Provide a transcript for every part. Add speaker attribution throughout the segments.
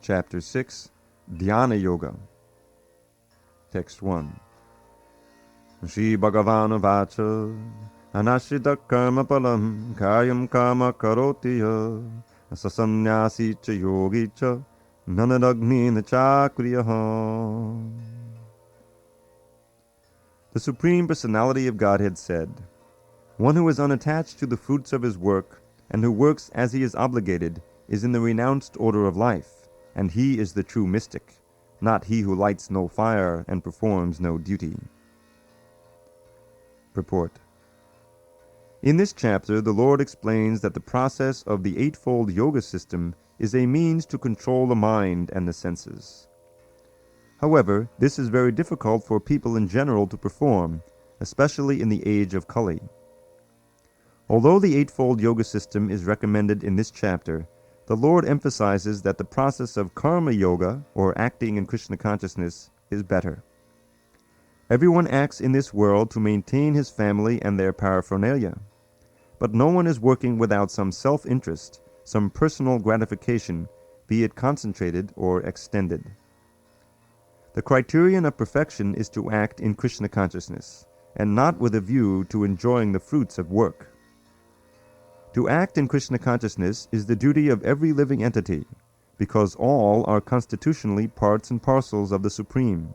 Speaker 1: Chapter 6, Dhyāna-yoga. Text 1. Shri Bhagavan Vacha Anashita karma palam Kayam karma karoti ya Sasanyasi cha yogi cha Nanadagni na chakriyaha. The Supreme Personality of Godhead said, "One who is unattached to the fruits of his work and who works as he is obligated is in the renounced order of life, and he is the true mystic, not he who lights no fire and performs no duty." Purport. In this chapter, the Lord explains that the process of the Eightfold Yoga system is a means to control the mind and the senses. However, this is very difficult for people in general to perform, especially in the age of Kali. Although the Eightfold Yoga system is recommended in this chapter, the Lord emphasizes that the process of karma yoga, or acting in Krishna consciousness, is better. Everyone acts in this world to maintain his family and their paraphernalia, but no one is working without some self-interest, some personal gratification, be it concentrated or extended. The criterion of perfection is to act in Krishna consciousness, and not with a view to enjoying the fruits of work. To act in Krishna consciousness is the duty of every living entity, because all are constitutionally parts and parcels of the Supreme.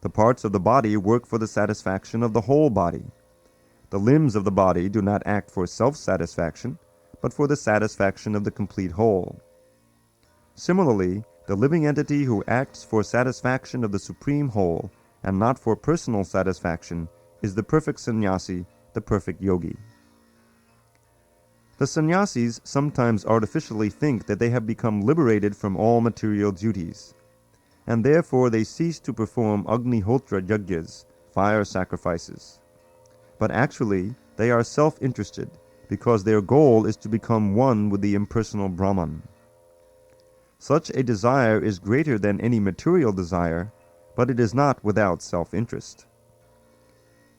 Speaker 1: The parts of the body work for the satisfaction of the whole body. The limbs of the body do not act for self-satisfaction, but for the satisfaction of the complete whole. Similarly, the living entity who acts for satisfaction of the Supreme Whole and not for personal satisfaction is the perfect sannyasi, the perfect yogi. The sannyasis sometimes artificially think that they have become liberated from all material duties, and therefore they cease to perform Agnihotra yajnas, fire sacrifices. But actually, they are self-interested, because their goal is to become one with the impersonal Brahman. Such a desire is greater than any material desire, but it is not without self-interest.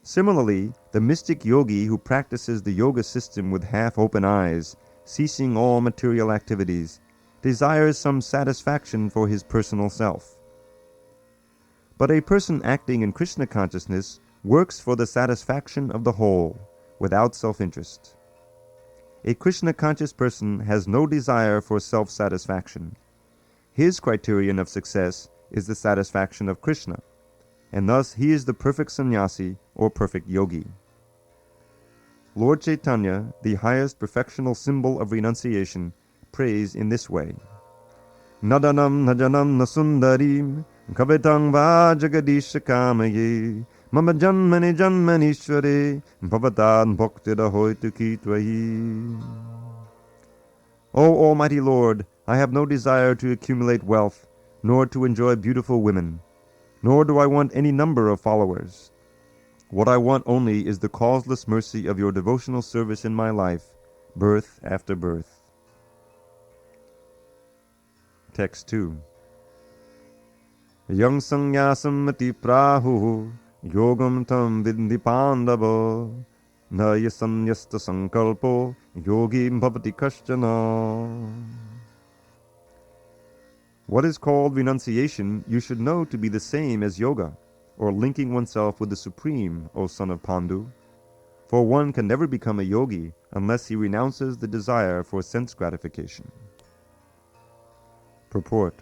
Speaker 1: Similarly, the mystic yogi who practices the yoga system with half-open eyes, ceasing all material activities, desires some satisfaction for his personal self. But a person acting in Krishna consciousness works for the satisfaction of the whole, without self-interest. A Krishna-conscious person has no desire for self-satisfaction. His criterion of success is the satisfaction of Krishna, and thus he is the perfect sannyasi or perfect yogi. Lord Chaitanya, the highest perfectional symbol of renunciation, prays in this way: Nadanam najanam nasundarim kavetang va jagadisha kamaye mama janmani janmanishware bhavatan bhaktida hoitu kitvahi. O Almighty Lord, I have no desire to accumulate wealth, nor to enjoy beautiful women, nor do I want any number of followers. What I want only is the causeless mercy of your devotional service in my life, birth after birth. Text 2. Yang sannyasam ati prahu yogam tam vidhi pandava na yasanyasta sankalpo yogi bhavati kaschana. What is called renunciation you should know to be the same as yoga, or linking oneself with the Supreme, O son of Pandu. For one can never become a yogi unless he renounces the desire for sense gratification. Purport.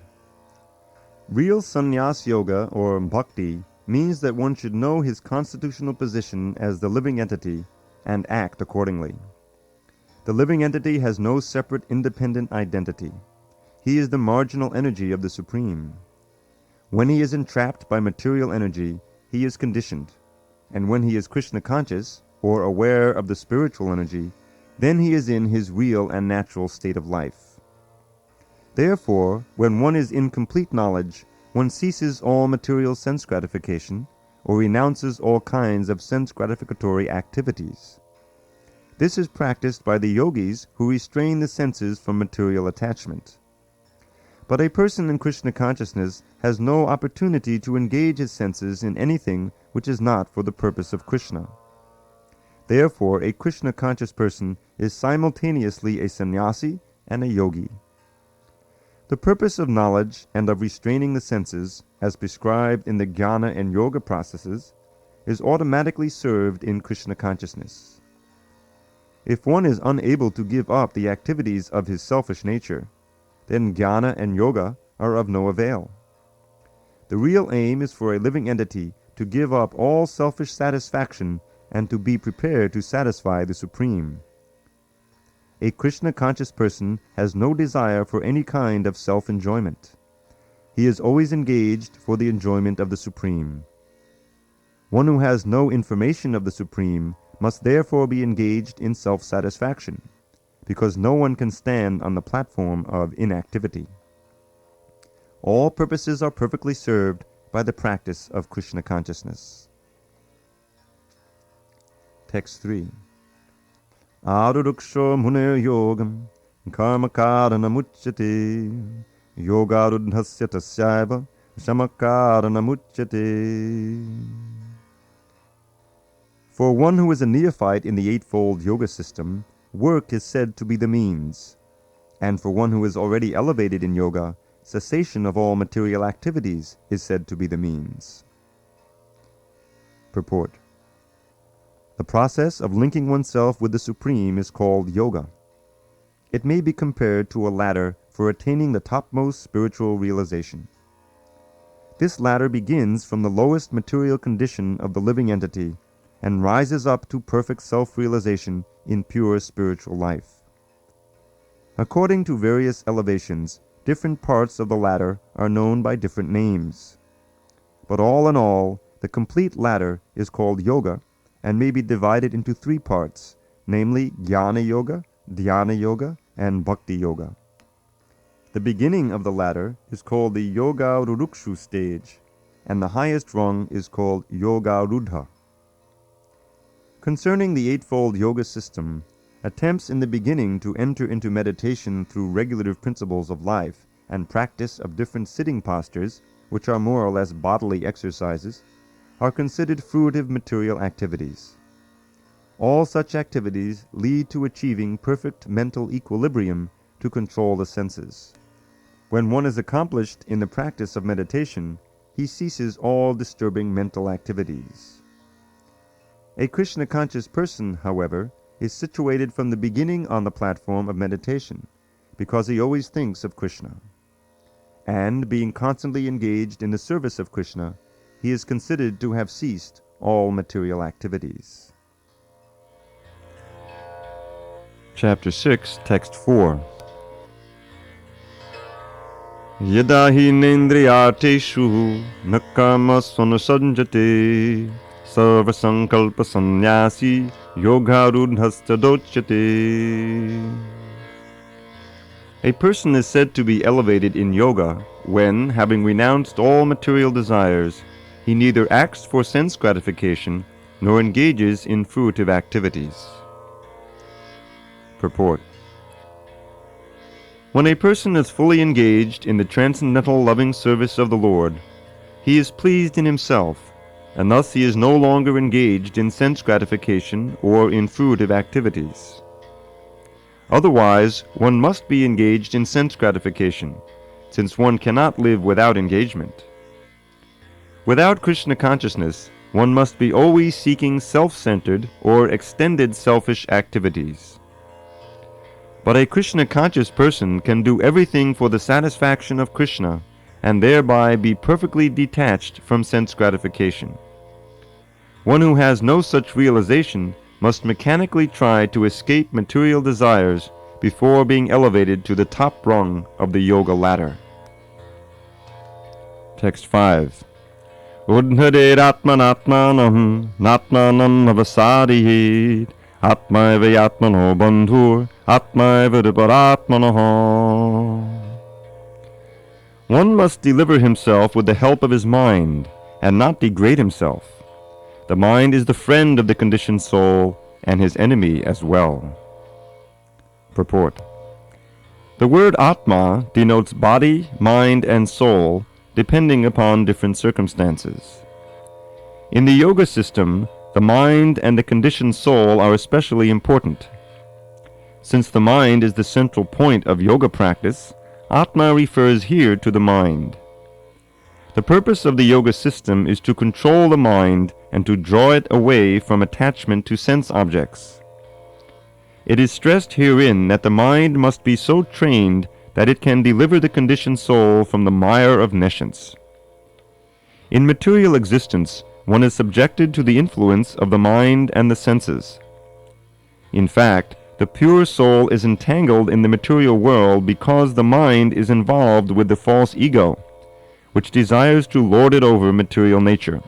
Speaker 1: Real sannyas yoga, or bhakti, means that one should know his constitutional position as the living entity and act accordingly. The living entity has no separate independent identity. He is the marginal energy of the Supreme. When he is entrapped by material energy, he is conditioned, and when he is Krishna conscious, or aware of the spiritual energy, then he is in his real and natural state of life. Therefore, when one is in complete knowledge, one ceases all material sense gratification, or renounces all kinds of sense gratificatory activities. This is practiced by the yogis who restrain the senses from material attachment. But a person in Krishna consciousness has no opportunity to engage his senses in anything which is not for the purpose of Krishna. Therefore, a Krishna-conscious person is simultaneously a sannyasi and a yogi. The purpose of knowledge and of restraining the senses, as prescribed in the Jnana and Yoga processes, is automatically served in Krishna consciousness. If one is unable to give up the activities of his selfish nature, then Jnana and Yoga are of no avail. The real aim is for a living entity to give up all selfish satisfaction and to be prepared to satisfy the Supreme. A Krishna-conscious person has no desire for any kind of self-enjoyment. He is always engaged for the enjoyment of the Supreme. One who has no information of the Supreme must therefore be engaged in self-satisfaction, because no one can stand on the platform of inactivity. All purposes are perfectly served by the practice of Krishna consciousness. Text 3. Aruruksho munir yogam karma karanamuchyate yogarudhasya tasyaiva shamakaranamuchyate. For one who is a neophyte in the Eightfold Yoga system, work is said to be the means, and for one who is already elevated in yoga, cessation of all material activities is said to be the means. Purport. The process of linking oneself with the Supreme is called yoga. It may be compared to a ladder for attaining the topmost spiritual realization. This ladder begins from the lowest material condition of the living entity and rises up to perfect self-realization in pure spiritual life. According to various elevations, different parts of the ladder are known by different names. But all in all, the complete ladder is called yoga and may be divided into three parts, namely Jnana-yoga, Dhyāna-yoga, and Bhakti-yoga. The beginning of the ladder is called the Yoga-rurukshu stage, and the highest rung is called Yoga-rudha. Concerning the Eightfold Yoga system, attempts in the beginning to enter into meditation through regulative principles of life and practice of different sitting postures, which are more or less bodily exercises, are considered fruitive material activities. All such activities lead to achieving perfect mental equilibrium to control the senses. When one is accomplished in the practice of meditation, he ceases all disturbing mental activities. A Krishna-conscious person, however, is situated from the beginning on the platform of meditation, because he always thinks of Krishna. And, being constantly engaged in the service of Krishna, he is considered to have ceased all material activities. Chapter 6, Text 4. Yada hi nendriyateshu nakama svanusanjate sarva sankalpa sannyasi yogarudhasta dochyate. A person is said to be elevated in yoga when, having renounced all material desires, he neither acts for sense gratification nor engages in fruitive activities. Purport. When a person is fully engaged in the transcendental loving service of the Lord, he is pleased in himself, and thus he is no longer engaged in sense gratification or in fruitive activities. Otherwise, one must be engaged in sense gratification, since one cannot live without engagement. Without Krishna consciousness, one must be always seeking self-centered or extended selfish activities. But a Krishna-conscious person can do everything for the satisfaction of Krishna and thereby be perfectly detached from sense gratification. One who has no such realization must mechanically try to escape material desires before being elevated to the top rung of the yoga ladder. Text 5. Udhadet atmanatmanam natmanam avasariyet atmaiva yatmano bandhur atmaiva riparatmanoha. One must deliver himself with the help of his mind and not degrade himself. The mind is the friend of the conditioned soul and his enemy as well. Purport. The word Atma denotes body, mind, and soul, depending upon different circumstances. In the yoga system, the mind and the conditioned soul are especially important. Since the mind is the central point of yoga practice, Atma refers here to the mind. The purpose of the yoga system is to control the mind and to draw it away from attachment to sense objects. It is stressed herein that the mind must be so trained that it can deliver the conditioned soul from the mire of nescience. In material existence, one is subjected to the influence of the mind and the senses. In fact, the pure soul is entangled in the material world because the mind is involved with the false ego, which desires to lord it over material nature.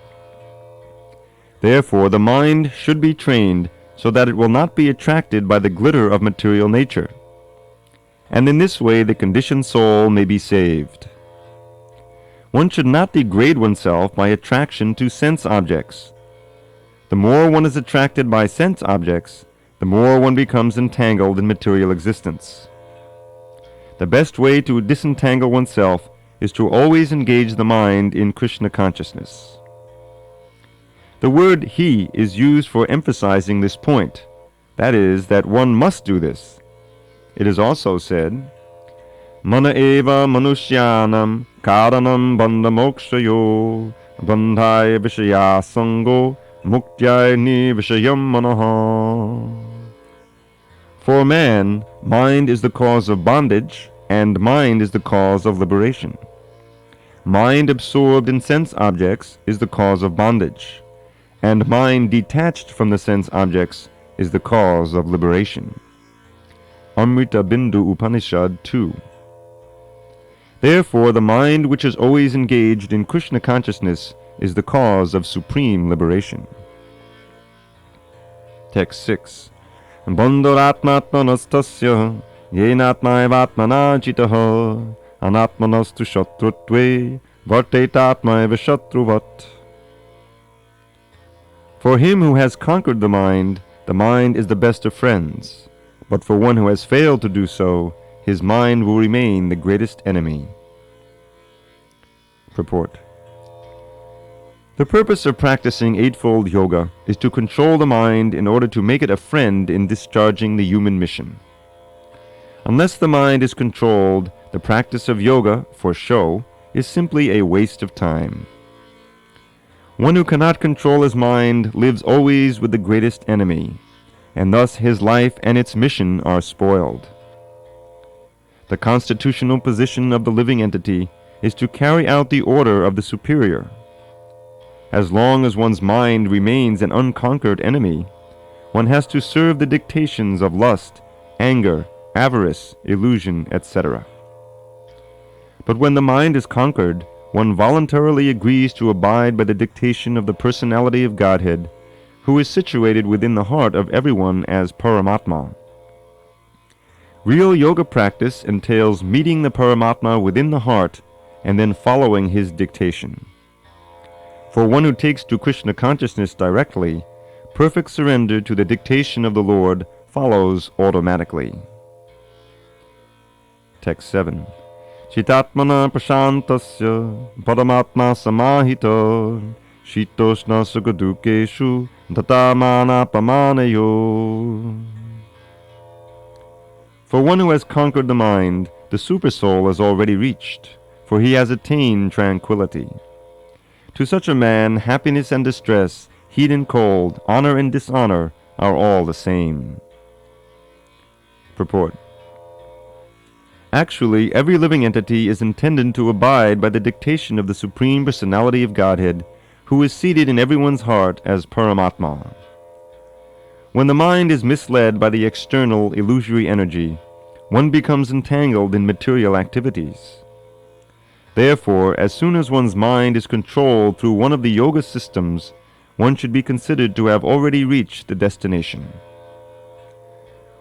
Speaker 1: Therefore, the mind should be trained so that it will not be attracted by the glitter of material nature, and in this way the conditioned soul may be saved. One should not degrade oneself by attraction to sense objects. The more one is attracted by sense objects, the more one becomes entangled in material existence. The best way to disentangle oneself is to always engage the mind in Krishna consciousness. The word he is used for emphasizing this point, that is, that one must do this. It is also said, Mana eva manushyanam karanam bandha mokshayo bandhaya vishaya sango muktya nivishayam manaha. For man, mind is the cause of bondage, and mind is the cause of liberation. Mind absorbed in sense objects is the cause of bondage, and mind detached from the sense objects is the cause of liberation. Amrita Bindu Upanishad 2. Therefore, the mind which is always engaged in Krishna consciousness is the cause of supreme liberation. Text 6. Bandharatmatmanastasya yenatmaivatmana jitaha anatmanastu shatrutve vartetatmaiva shatruvat. For him who has conquered the mind is the best of friends. But for one who has failed to do so, his mind will remain the greatest enemy. Purport. The purpose of practicing Eightfold Yoga is to control the mind in order to make it a friend in discharging the human mission. Unless the mind is controlled, the practice of yoga, for show, is simply a waste of time. One who cannot control his mind lives always with the greatest enemy, and thus his life and its mission are spoiled. The constitutional position of the living entity is to carry out the order of the superior. As long as one's mind remains an unconquered enemy, one has to serve the dictations of lust, anger, avarice, illusion, etc. But when the mind is conquered, one voluntarily agrees to abide by the dictation of the Personality of Godhead, who is situated within the heart of everyone as Paramatma. Real yoga practice entails meeting the Paramatma within the heart and then following his dictation. For one who takes to Krishna consciousness directly, perfect surrender to the dictation of the Lord follows automatically. Text 7. Chitatmana prashantasya paramatma samahita shitoshna sugadukeshu tatamana pamanayo. For one who has conquered the mind, the Supersoul is already reached, for he has attained tranquility. To such a man, happiness and distress, heat and cold, honor and dishonor are all the same. Purport. Actually, every living entity is intended to abide by the dictation of the Supreme Personality of Godhead, who is seated in everyone's heart as Paramatma. When the mind is misled by the external, illusory energy, one becomes entangled in material activities. Therefore, as soon as one's mind is controlled through one of the yoga systems, one should be considered to have already reached the destination.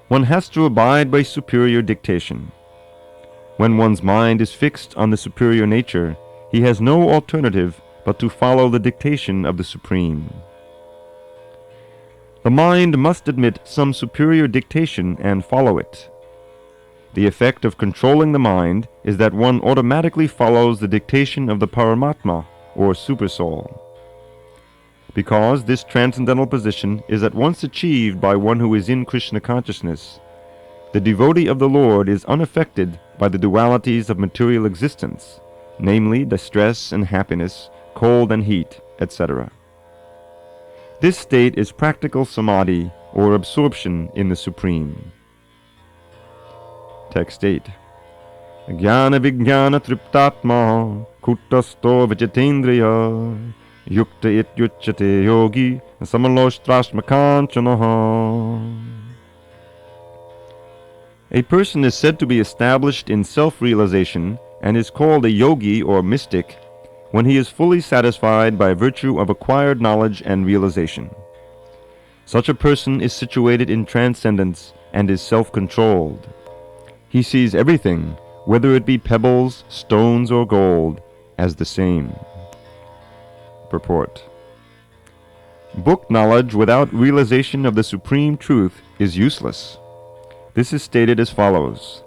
Speaker 1: One has to abide by superior dictation. When one's mind is fixed on the superior nature, he has no alternative but to follow the dictation of the Supreme. The mind must admit some superior dictation and follow it. The effect of controlling the mind is that one automatically follows the dictation of the Paramatma, or Supersoul. Because this transcendental position is at once achieved by one who is in Krishna consciousness, The devotee of the Lord is unaffected by the dualities of material existence, namely distress and happiness, cold and heat, etc. This state is practical samadhi, or absorption in the Supreme. Text 8. Jnana vijnana triptatma kuttasto vijitendriya yukta ityuchyate yogi samaloshrashmakanchanaha. A person is said to be established in self-realization and is called a yogi or mystic when he is fully satisfied by virtue of acquired knowledge and realization. Such a person is situated in transcendence and is self-controlled. He sees everything, whether it be pebbles, stones, or gold, as the same. Purport. Book knowledge without realization of the Supreme Truth is useless. This is stated as follows.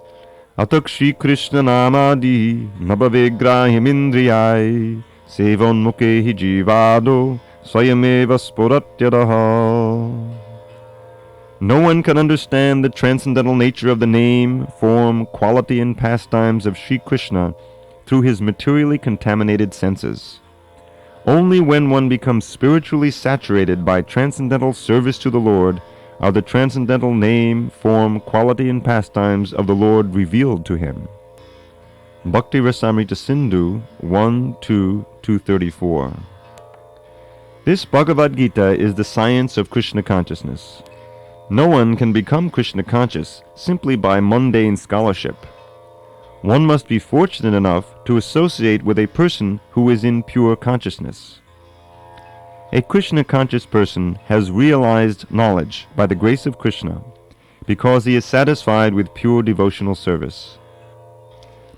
Speaker 1: Atak Shri Krishna namadi nabhavegrahimindriyai sevonmukehi jivado swayameva sporatyadaha. No one can understand the transcendental nature of the name, form, quality, and pastimes of Sri Krishna through his materially contaminated senses. Only when one becomes spiritually saturated by transcendental service to the Lord are the transcendental name, form, quality, and pastimes of the Lord revealed to him. Bhakti Rasamrita Sindhu 1-2-234. This Bhagavad Gita is the science of Krishna consciousness. No one can become Krishna conscious simply by mundane scholarship. One must be fortunate enough to associate with a person who is in pure consciousness. A Krishna conscious person has realized knowledge by the grace of Krishna because he is satisfied with pure devotional service.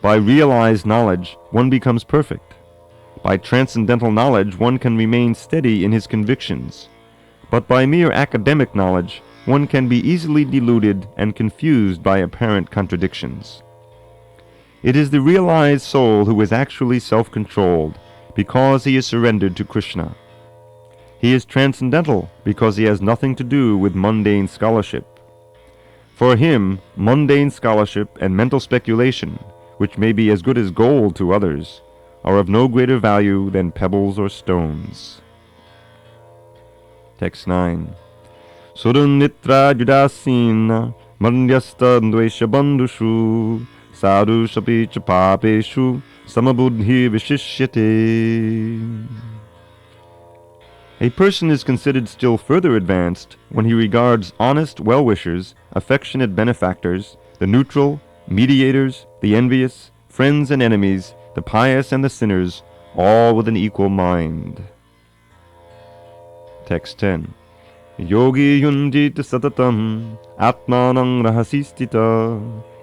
Speaker 1: By realized knowledge, one becomes perfect. By transcendental knowledge, one can remain steady in his convictions. But by mere academic knowledge, one can be easily deluded and confused by apparent contradictions. It is the realized soul who is actually self-controlled because he is surrendered to Krishna. He is transcendental because he has nothing to do with mundane scholarship. For him, mundane scholarship and mental speculation, which may be as good as gold to others, are of no greater value than pebbles or stones. Text 9. Surunitra judasina mandyasta dvesha bandhushu sadhu shapi chapapeshu samabudhi vishishyate. A person is considered still further advanced when he regards honest well-wishers, affectionate benefactors, the neutral, mediators, the envious, friends and enemies, the pious and the sinners, all with an equal mind. Text 10. Yogi yunjita satatam atmanang rahasistita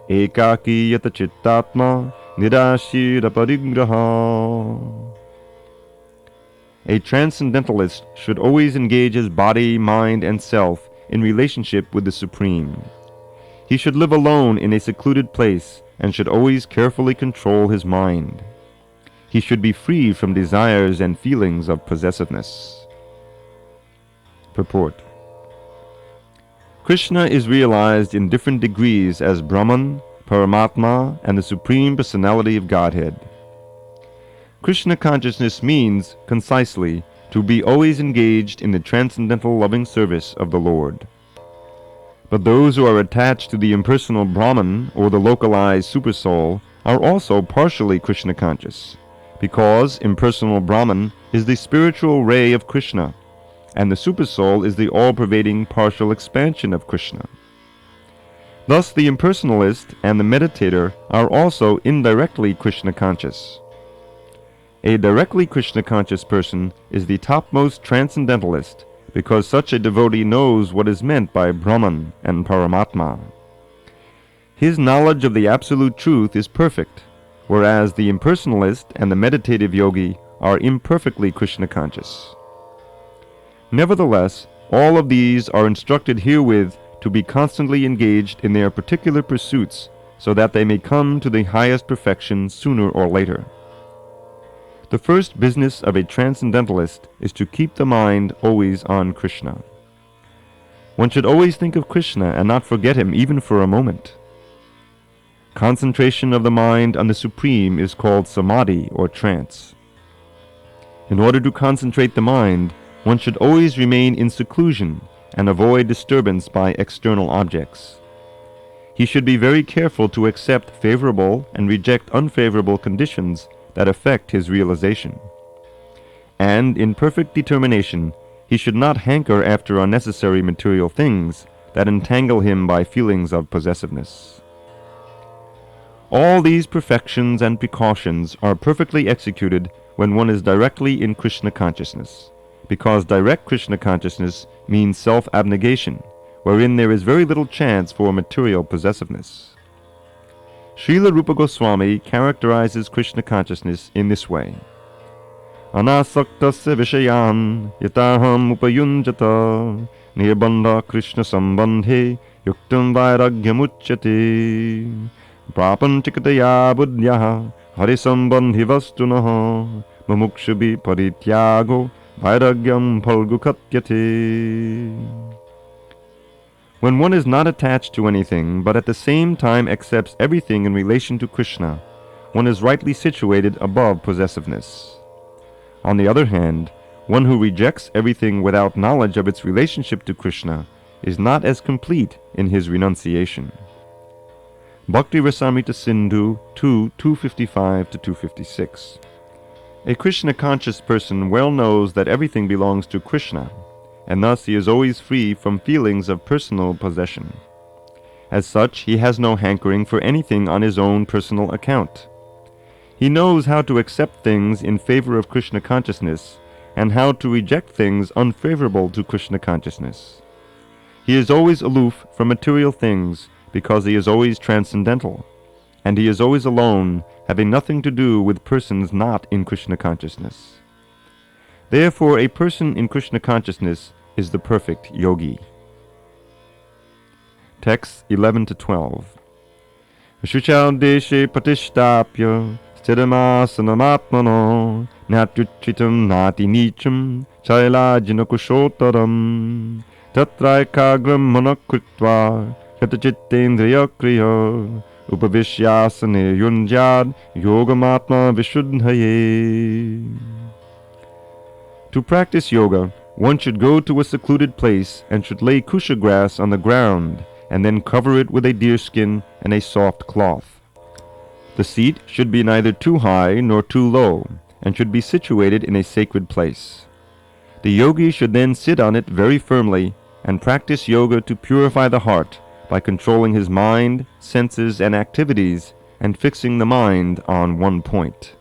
Speaker 1: ekaki yata chittatma nidashira parigraha. A transcendentalist should always engage his body, mind, and self in relationship with the Supreme. He should live alone in a secluded place and should always carefully control his mind. He should be free from desires and feelings of possessiveness. Purport. Krishna is realized in different degrees as Brahman, Paramatma, and the Supreme Personality of Godhead. Krishna consciousness means, concisely, to be always engaged in the transcendental loving service of the Lord. But those who are attached to the impersonal Brahman or the localized Supersoul are also partially Krishna conscious, because impersonal Brahman is the spiritual ray of Krishna, and the Supersoul is the all-pervading partial expansion of Krishna. Thus the impersonalist and the meditator are also indirectly Krishna conscious. A directly Krishna conscious person is the topmost transcendentalist because such a devotee knows what is meant by Brahman and Paramatma. His knowledge of the absolute truth is perfect, whereas the impersonalist and the meditative yogi are imperfectly Krishna conscious. Nevertheless, all of these are instructed herewith to be constantly engaged in their particular pursuits so that they may come to the highest perfection sooner or later. The first business of a transcendentalist is to keep the mind always on Krishna. One should always think of Krishna and not forget him even for a moment. Concentration of the mind on the Supreme is called Samadhi or trance. In order to concentrate the mind, one should always remain in seclusion and avoid disturbance by external objects. He should be very careful to accept favorable and reject unfavorable conditions that affect his realization. And in perfect determination, he should not hanker after unnecessary material things that entangle him by feelings of possessiveness. All these perfections and precautions are perfectly executed when one is directly in Krishna consciousness, because direct Krishna consciousness means self-abnegation, wherein there is very little chance for material possessiveness. Srila Rupa Goswami characterizes Krishna consciousness in this way. Anasaktasya vishayan yataham upayunjata nirbandha Krishna sambandhe yuktam vairagyamuchyate prapanchikataya buddhyaha harisambandhi vastunaha mumukshubi parityago vairagyam phalgukhatyate. When one is not attached to anything, but at the same time accepts everything in relation to Krishna, one is rightly situated above possessiveness. On the other hand, one who rejects everything without knowledge of its relationship to Krishna is not as complete in his renunciation. Bhakti Rasamrita Sindhu 2, 255-256. A Krishna-conscious person well knows that everything belongs to Krishna, and thus he is always free from feelings of personal possession. As such, he has no hankering for anything on his own personal account. He knows how to accept things in favor of Krishna consciousness and how to reject things unfavorable to Krishna consciousness. He is always aloof from material things because he is always transcendental, and he is always alone, having nothing to do with persons not in Krishna consciousness. Therefore, a person in Krishna consciousness is the perfect yogi. Texts 11-12. Shuchal deshe patishtapya stiramasanamatmano natyuchitam nati nicham chailajina kushotaram tatraikagram manakritva yatachittendriya kriya upavishyasane yunjad yogamatma vishuddhaye. To practice yoga, one should go to a secluded place and should lay kusha grass on the ground and then cover it with a deerskin and a soft cloth. The seat should be neither too high nor too low and should be situated in a sacred place. The yogi should then sit on it very firmly and practice yoga to purify the heart by controlling his mind, senses, and activities and fixing the mind on one point.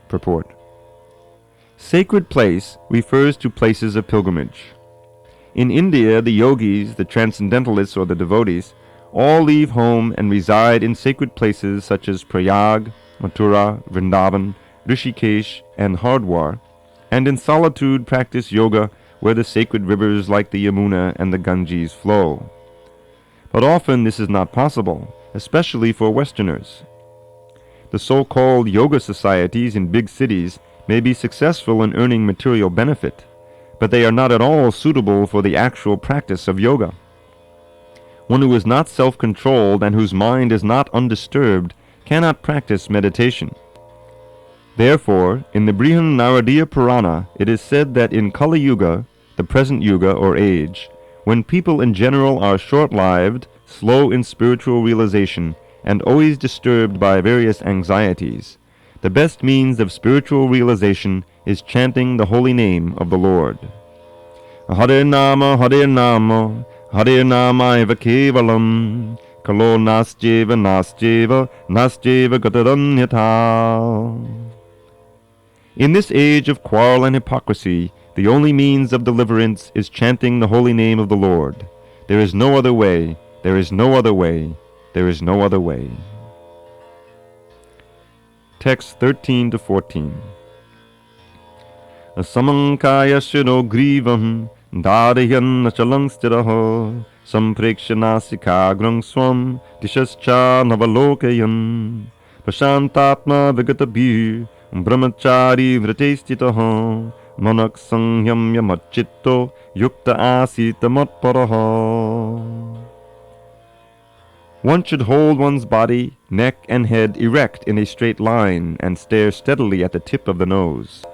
Speaker 1: Purport. Sacred place refers to places of pilgrimage. In India, the yogis, the transcendentalists or the devotees, all leave home and reside in sacred places such as Prayag, Mathura, Vrindavan, Rishikesh, and Hardwar, and in solitude practice yoga where the sacred rivers like the Yamuna and the Ganges flow. But often this is not possible, especially for Westerners. The so-called yoga societies in big cities may be successful in earning material benefit, but they are not at all suitable for the actual practice of yoga. One who is not self-controlled and whose mind is not undisturbed cannot practice meditation. Therefore, in the Brihan Naradiya Purana, it is said that in Kali Yuga, the present yuga or age, when people in general are short-lived, slow in spiritual realization, and always disturbed by various anxieties, the best means of spiritual realization is chanting the holy name of the Lord. Hare Nama, Hare Nama, Hare Nama eva kevalam, kalo nasjeva, nasjeva, nasjeva gataranyata. In this age of quarrel and hypocrisy, the only means of deliverance is chanting the holy name of the Lord. There is no other way, there is no other way, there is no other way. Texts 13-14. Samankaya shino grivam darayan achalang stiraha samprekshanasikhagrang swam dishascha navalokayan prashantatma vigatabhir brahmachari vratestitaha manak sangyam yamachitto yukta asita matparaha. One should hold one's body, neck, and head erect in a straight line and stare steadily at the tip of the nose.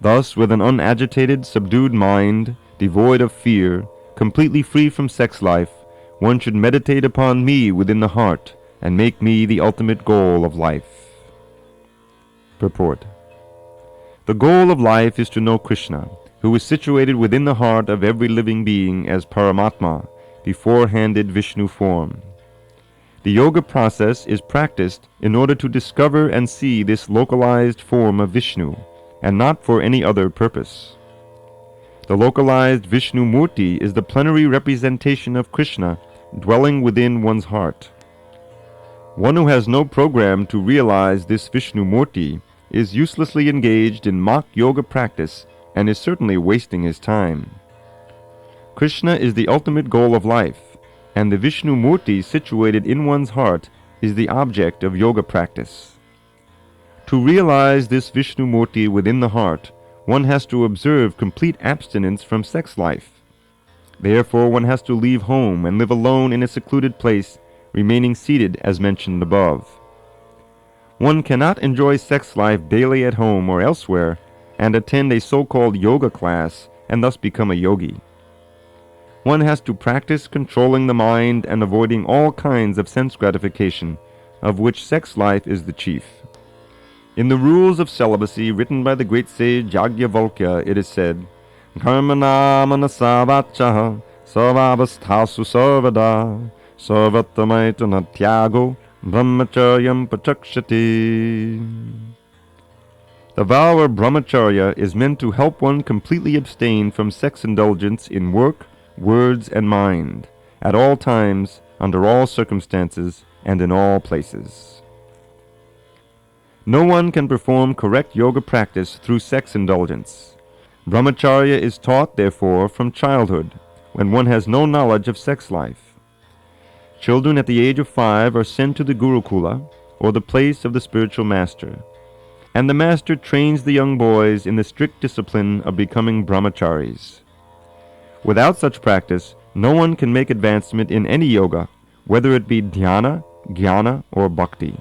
Speaker 1: Thus, with an unagitated, subdued mind, devoid of fear, completely free from sex life, one should meditate upon me within the heart and make me the ultimate goal of life. Purport. The goal of life is to know Krishna, who is situated within the heart of every living being as Paramatma, the four-handed Vishnu form. The yoga process is practiced in order to discover and see this localized form of Vishnu, and not for any other purpose. The localized Vishnu Murti is the plenary representation of Krishna dwelling within one's heart. One who has no program to realize this Vishnu Murti is uselessly engaged in mock yoga practice and is certainly wasting his time. Krishna is the ultimate goal of life, and the Vishnu Murti situated in one's heart is the object of yoga practice. To realize this Vishnu Murti within the heart, one has to observe complete abstinence from sex life. Therefore, one has to leave home and live alone in a secluded place, remaining seated as mentioned above. One cannot enjoy sex life daily at home or elsewhere and attend a so-called yoga class and thus become a yogi. One has to practice controlling the mind and avoiding all kinds of sense gratification, of which sex life is the chief. In the rules of celibacy written by the great sage Yajnavalkya, it is said, Karmana manasa vachaha sarvavasthasu sarvada sarvatamaitana tyago brahmacharyam pachakshati. The vow of brahmacharya is meant to help one completely abstain from sex indulgence in work, words, and mind, at all times, under all circumstances, and in all places. No one can perform correct yoga practice through sex indulgence. Brahmacharya is taught, therefore, from childhood, when one has no knowledge of sex life. Children at the age of 5 are sent to the Gurukula, or the place of the spiritual master, and the master trains the young boys in the strict discipline of becoming brahmacharis. Without such practice, no one can make advancement in any yoga, whether it be dhyana, jnana, or bhakti.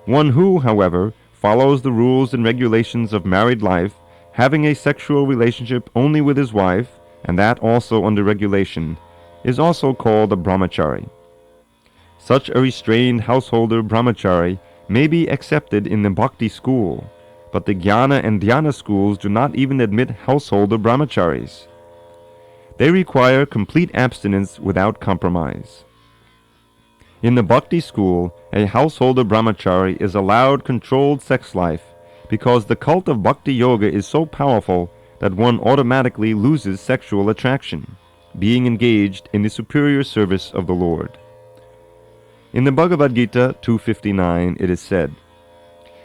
Speaker 1: One who, however, follows the rules and regulations of married life, having a sexual relationship only with his wife, and that also under regulation, is also called a brahmachari. Such a restrained householder brahmachari may be accepted in the bhakti school, but the jnana and dhyana schools do not even admit householder brahmacharis. They require complete abstinence without compromise. In the bhakti school, a householder brahmachari is allowed controlled sex life because the cult of bhakti yoga is so powerful that one automatically loses sexual attraction, being engaged in the superior service of the Lord. In the Bhagavad Gita 2:59 it is said,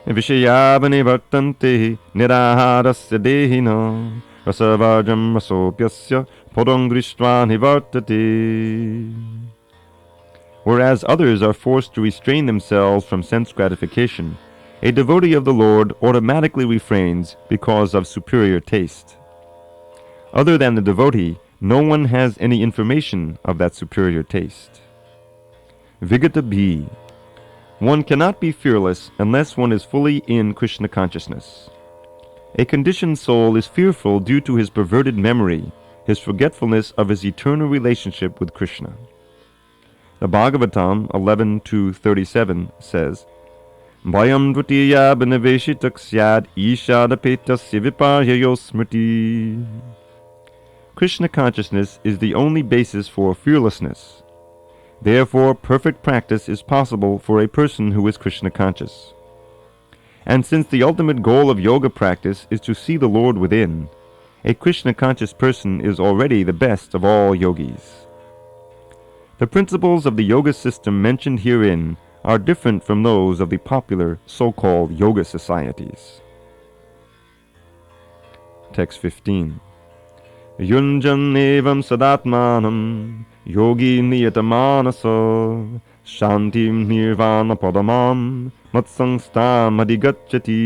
Speaker 1: Vishayavani vartante niraharasya dehina rasavajam rasopyasya podongrishtva nivartate. Whereas others are forced to restrain themselves from sense gratification, a devotee of the Lord automatically refrains because of superior taste. Other than the devotee, no one has any information of that superior taste. Vigata B. One cannot be fearless unless one is fully in Krishna consciousness. A conditioned soul is fearful due to his perverted memory, his forgetfulness of his eternal relationship with Krishna. The Bhagavatam 11:37 says, Bhayam dvatiya binaveshitak syad ishadapetasya viparyayo smriti. Krishna consciousness is the only basis for fearlessness. Therefore, perfect practice is possible for a person who is Krishna conscious. And since the ultimate goal of yoga practice is to see the Lord within, a Krishna conscious person is already the best of all yogis. The principles of the yoga system mentioned herein are different from those of the popular so-called yoga societies. Text 15. Yunjan evam sadatmanam yogi niyatamanasa shantim nirvana padamam matsangstam adhigacchati.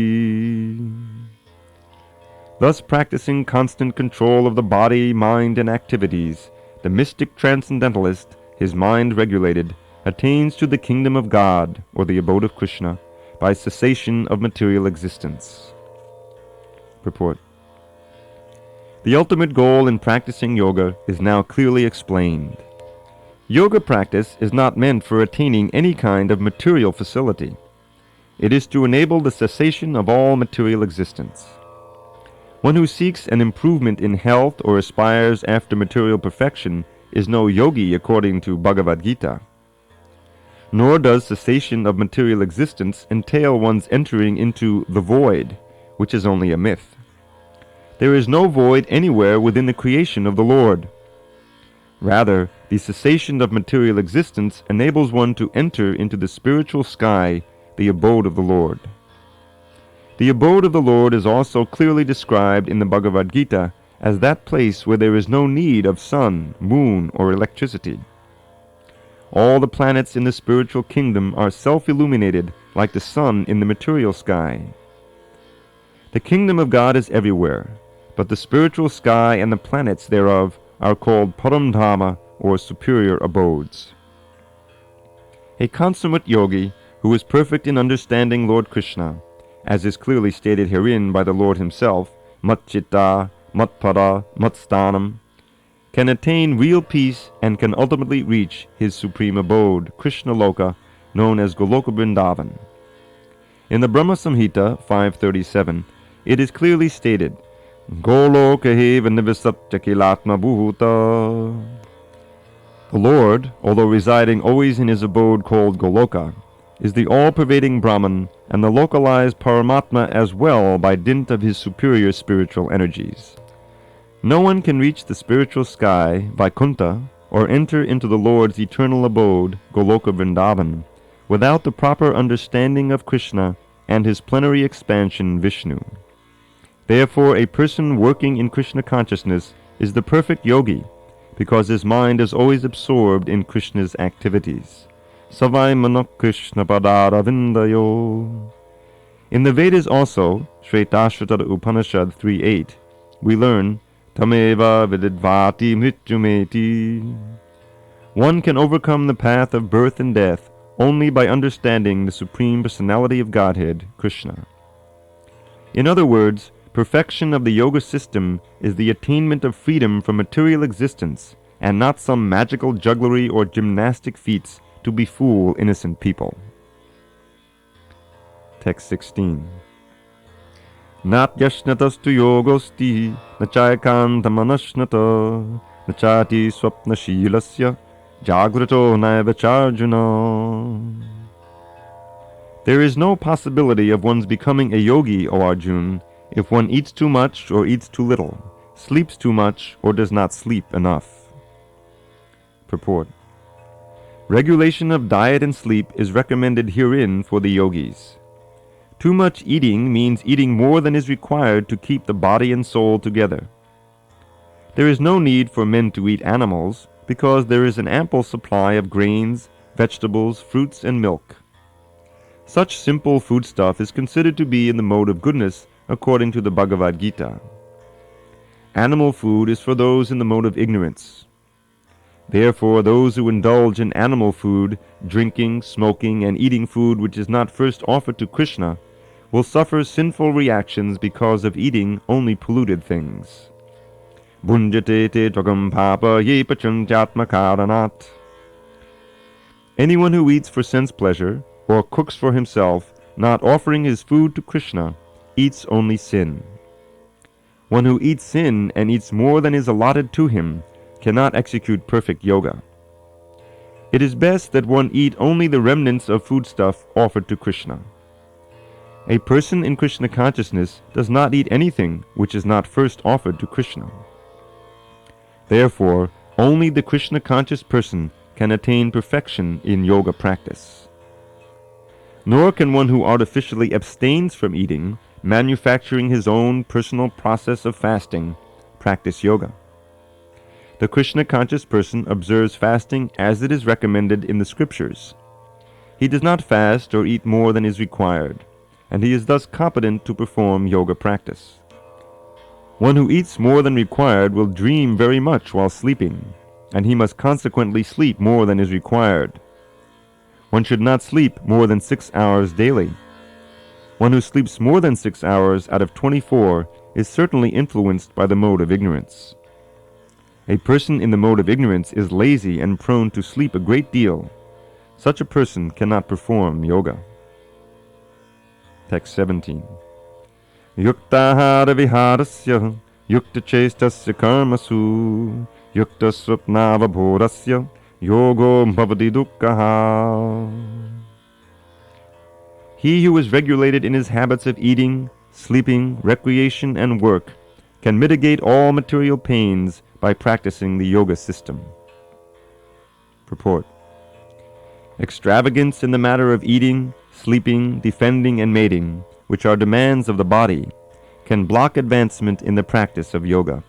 Speaker 1: Thus practicing constant control of the body, mind, and activities, the mystic transcendentalist, his mind regulated, attains to the kingdom of God, or the abode of Krishna, by cessation of material existence. Purport. The ultimate goal in practicing yoga is now clearly explained. Yoga practice is not meant for attaining any kind of material facility. It is to enable the cessation of all material existence. One who seeks an improvement in health or aspires after material perfection is no yogi according to Bhagavad Gita. Nor does cessation of material existence entail one's entering into the void, which is only a myth. There is no void anywhere within the creation of the Lord. Rather, the cessation of material existence enables one to enter into the spiritual sky, the abode of the Lord. The abode of the Lord is also clearly described in the Bhagavad Gita as that place where there is no need of sun, moon, or electricity. All the planets in the spiritual kingdom are self-illuminated like the sun in the material sky. The kingdom of God is everywhere, but the spiritual sky and the planets thereof are called Paramdhama, or superior abodes. A consummate yogi who is perfect in understanding Lord Krishna, as is clearly stated herein by the Lord himself, Matchitta, Matpada, Matstanam, can attain real peace and can ultimately reach his supreme abode, Krishna Loka, known as Goloka Vrindavan. In the Brahma Samhita 537, it is clearly stated, Goloka heva nivisatya kilatma bhuta. The Lord, although residing always in his abode called Goloka, is the all-pervading Brahman and the localized Paramatma as well by dint of his superior spiritual energies. No one can reach the spiritual sky, Vaikuntha, or enter into the Lord's eternal abode, Goloka Vrindavan, without the proper understanding of Krishna and his plenary expansion, Vishnu. Therefore, a person working in Krishna consciousness is the perfect yogi, because his mind is always absorbed in Krishna's activities. Savai manok Krishna padara vindayo. In the Vedas also, Shvetashvatara Upanishad 3.8, we learn, Tameva vididvati mrityumeti. One can overcome the path of birth and death only by understanding the Supreme Personality of Godhead, Krishna. In other words, perfection of the yoga system is the attainment of freedom from material existence, and not some magical jugglery or gymnastic feats to befool innocent people. Text 16. Nat yashnatastu yogosti, nachayakantamanashnata, nachati swapnashilasya, jagrato naivacharjuna. There is no possibility of one's becoming a yogi, O Arjuna, if one eats too much or eats too little, sleeps too much or does not sleep enough. Purport. Regulation of diet and sleep is recommended herein for the yogis. Too much eating means eating more than is required to keep the body and soul together. There is no need for men to eat animals, because there is an ample supply of grains, vegetables, fruits, and milk. Such simple foodstuff is considered to be in the mode of goodness according to the Bhagavad Gita. Animal food is for those in the mode of ignorance. Therefore, those who indulge in animal food, drinking, smoking, and eating food which is not first offered to Krishna, will suffer sinful reactions because of eating only polluted things. Bhunjate te tvagam papa ye pachantyatma karanat. Anyone who eats for sense pleasure, or cooks for himself, not offering his food to Krishna, eats only sin. One who eats sin and eats more than is allotted to him cannot execute perfect yoga. It is best that one eat only the remnants of foodstuff offered to Krishna. A person in Krishna consciousness does not eat anything which is not first offered to Krishna. Therefore, only the Krishna conscious person can attain perfection in yoga practice. Nor can one who artificially abstains from eating, manufacturing his own personal process of fasting, practice yoga. The Krishna conscious person observes fasting as it is recommended in the scriptures. He does not fast or eat more than is required, and he is thus competent to perform yoga practice. One who eats more than required will dream very much while sleeping, and he must consequently sleep more than is required. One should not sleep more than 6 hours daily. One who sleeps more than 6 hours out of 24 is certainly influenced by the mode of ignorance. A person in the mode of ignorance is lazy and prone to sleep a great deal. Such a person cannot perform yoga. Text 17. Yuktahara viharasya yukta chestasya karmasu yukta swapnavabhodasya yogo bhavati dukkhaha. He who is regulated in his habits of eating, sleeping, recreation, and work can mitigate all material pains by practicing the yoga system. Purport. Extravagance in the matter of eating, sleeping, defending, and mating, which are demands of the body, can block advancement in the practice of yoga.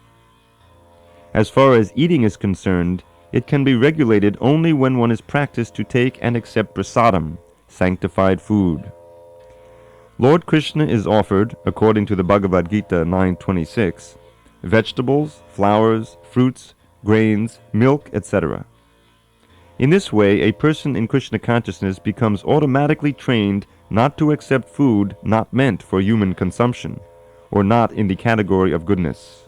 Speaker 1: As far as eating is concerned, it can be regulated only when one is practiced to take and accept prasadam, sanctified food. Lord Krishna is offered, according to the Bhagavad Gita 9:26, vegetables, flowers, fruits, grains, milk, etc. In this way, a person in Krishna consciousness becomes automatically trained not to accept food not meant for human consumption, or not in the category of goodness.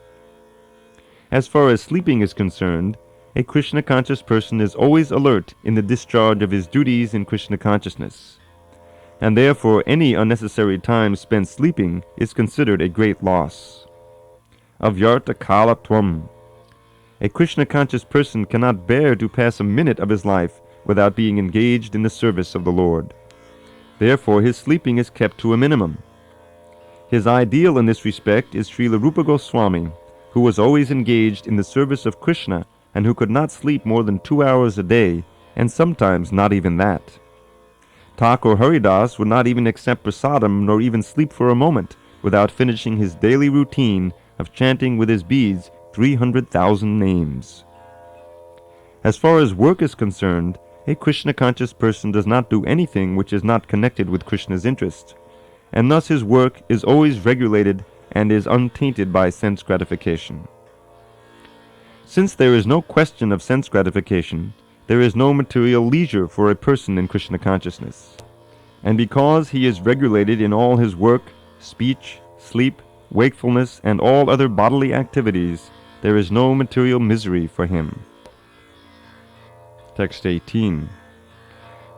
Speaker 1: As far as sleeping is concerned, a Krishna conscious person is always alert in the discharge of his duties in Krishna consciousness, and therefore any unnecessary time spent sleeping is considered a great loss. Avyarta kala tvam. A Krishna-conscious person cannot bear to pass a minute of his life without being engaged in the service of the Lord. Therefore his sleeping is kept to a minimum. His ideal in this respect is Srila Rupa Goswami, who was always engaged in the service of Krishna and who could not sleep more than 2 hours a day, and sometimes not even that. Thakur Haridas would not even accept prasadam nor even sleep for a moment without finishing his daily routine of chanting with his beads 300,000 names. As far as work is concerned, a Krishna-conscious person does not do anything which is not connected with Krishna's interest, and thus his work is always regulated and is untainted by sense gratification. Since there is no question of sense gratification, there is no material leisure for a person in Krishna consciousness. And because he is regulated in all his work, speech, sleep, wakefulness, and all other bodily activities, there is no material misery for him. Text 18.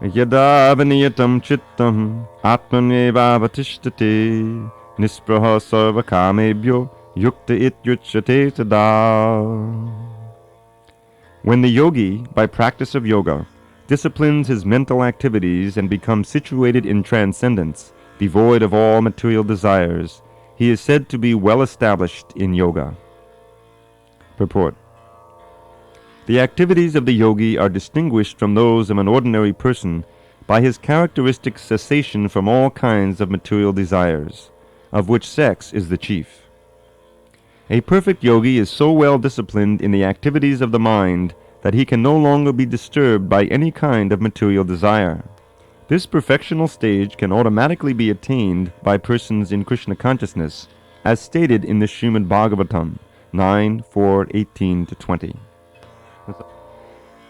Speaker 1: Yada vaniyatam chittam atmaneva vatishtati nispraha sarva kamebhyo yukta ityuchyate tada. When the yogi, by practice of yoga, disciplines his mental activities and becomes situated in transcendence, devoid of all material desires, he is said to be well established in yoga. Purport. The activities of the yogi are distinguished from those of an ordinary person by his characteristic cessation from all kinds of material desires, of which sex is the chief. A perfect yogi is so well disciplined in the activities of the mind that he can no longer be disturbed by any kind of material desire. This perfectional stage can automatically be attained by persons in Krishna consciousness, as stated in the Srimad Bhagavatam 9:4-18-20.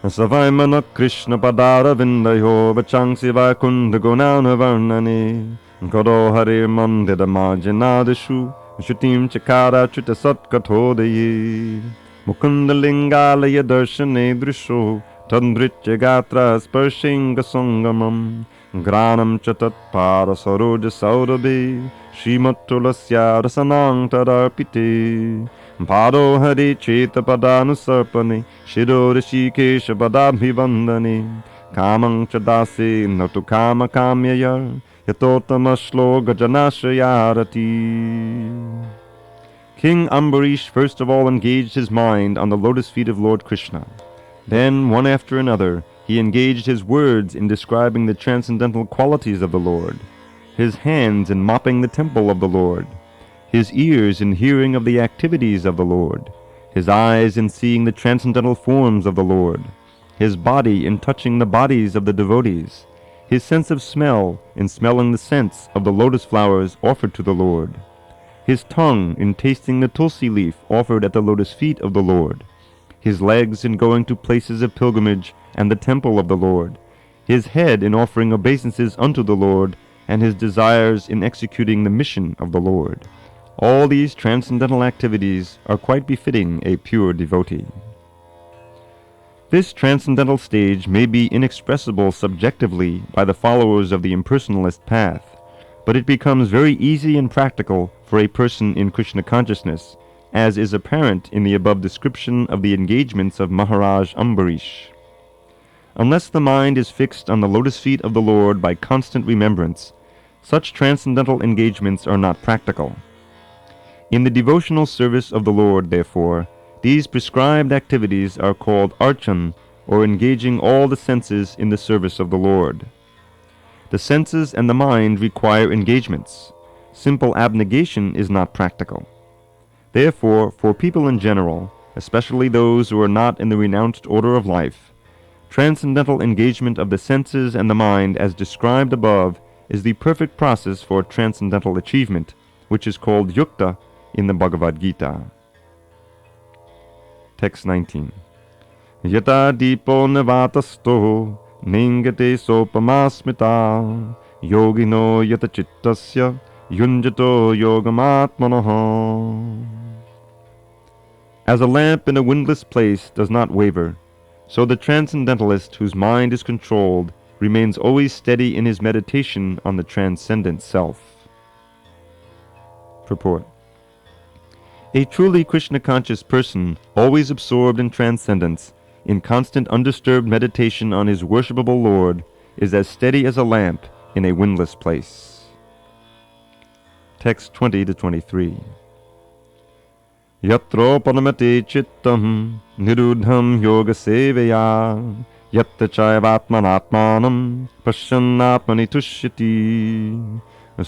Speaker 1: Savaimana Krishna Padara Vindayo Vachangsi Vaikunda Gonana Varnani Kado Hare Mandida Marjanadishu Shutim Chakara Chuta Satkathodayi Mukunda Lingalaya Darshane Drisho Tandritya Gatra Sparshinga Sangamam Granam Chatat Para Saroja Saurabe Shrimattulasya Rasanang Tadarpite Pado Hari Cheta Padanusarpane Shiro Rishikesha Padabhivandane Kamang Chadase Natu Kama Kamyayar Yatotama Shloga Janashayarati. King Ambarish first of all engaged his mind on the lotus feet of Lord Krishna. Then, one after another, he engaged his words in describing the transcendental qualities of the Lord, his hands in mopping the temple of the Lord, his ears in hearing of the activities of the Lord, his eyes in seeing the transcendental forms of the Lord, his body in touching the bodies of the devotees, his sense of smell in smelling the scents of the lotus flowers offered to the Lord, his tongue in tasting the tulsi leaf offered at the lotus feet of the Lord, his legs in going to places of pilgrimage and the temple of the Lord, his head in offering obeisances unto the Lord, and his desires in executing the mission of the Lord. All these transcendental activities are quite befitting a pure devotee. This transcendental stage may be inexpressible subjectively by the followers of the impersonalist path, but it becomes very easy and practical for a person in Krishna consciousness, as is apparent in the above description of the engagements of Maharaj Ambarish. Unless the mind is fixed on the lotus feet of the Lord by constant remembrance, such transcendental engagements are not practical. In the devotional service of the Lord, therefore, these prescribed activities are called archan, or engaging all the senses in the service of the Lord. The senses and the mind require engagements. Simple abnegation is not practical. Therefore, for people in general, especially those who are not in the renounced order of life, transcendental engagement of the senses and the mind as described above is the perfect process for transcendental achievement, which is called yukta in the Bhagavad Gita. Text 19. Yata dipo navatasto ningate sopamasmita yogino yata chittasya yunjato yogamatmanoha. As a lamp in a windless place does not waver, so the transcendentalist whose mind is controlled remains always steady in his meditation on the transcendent self. Purport. A truly Krishna-conscious person, always absorbed in transcendence, in constant undisturbed meditation on his worshipable Lord, is as steady as a lamp in a windless place. Text 20-23. Yatro panamate chittam nirudham yoga seveya yatta chaivatmanatmanam pasyanatmani tushyati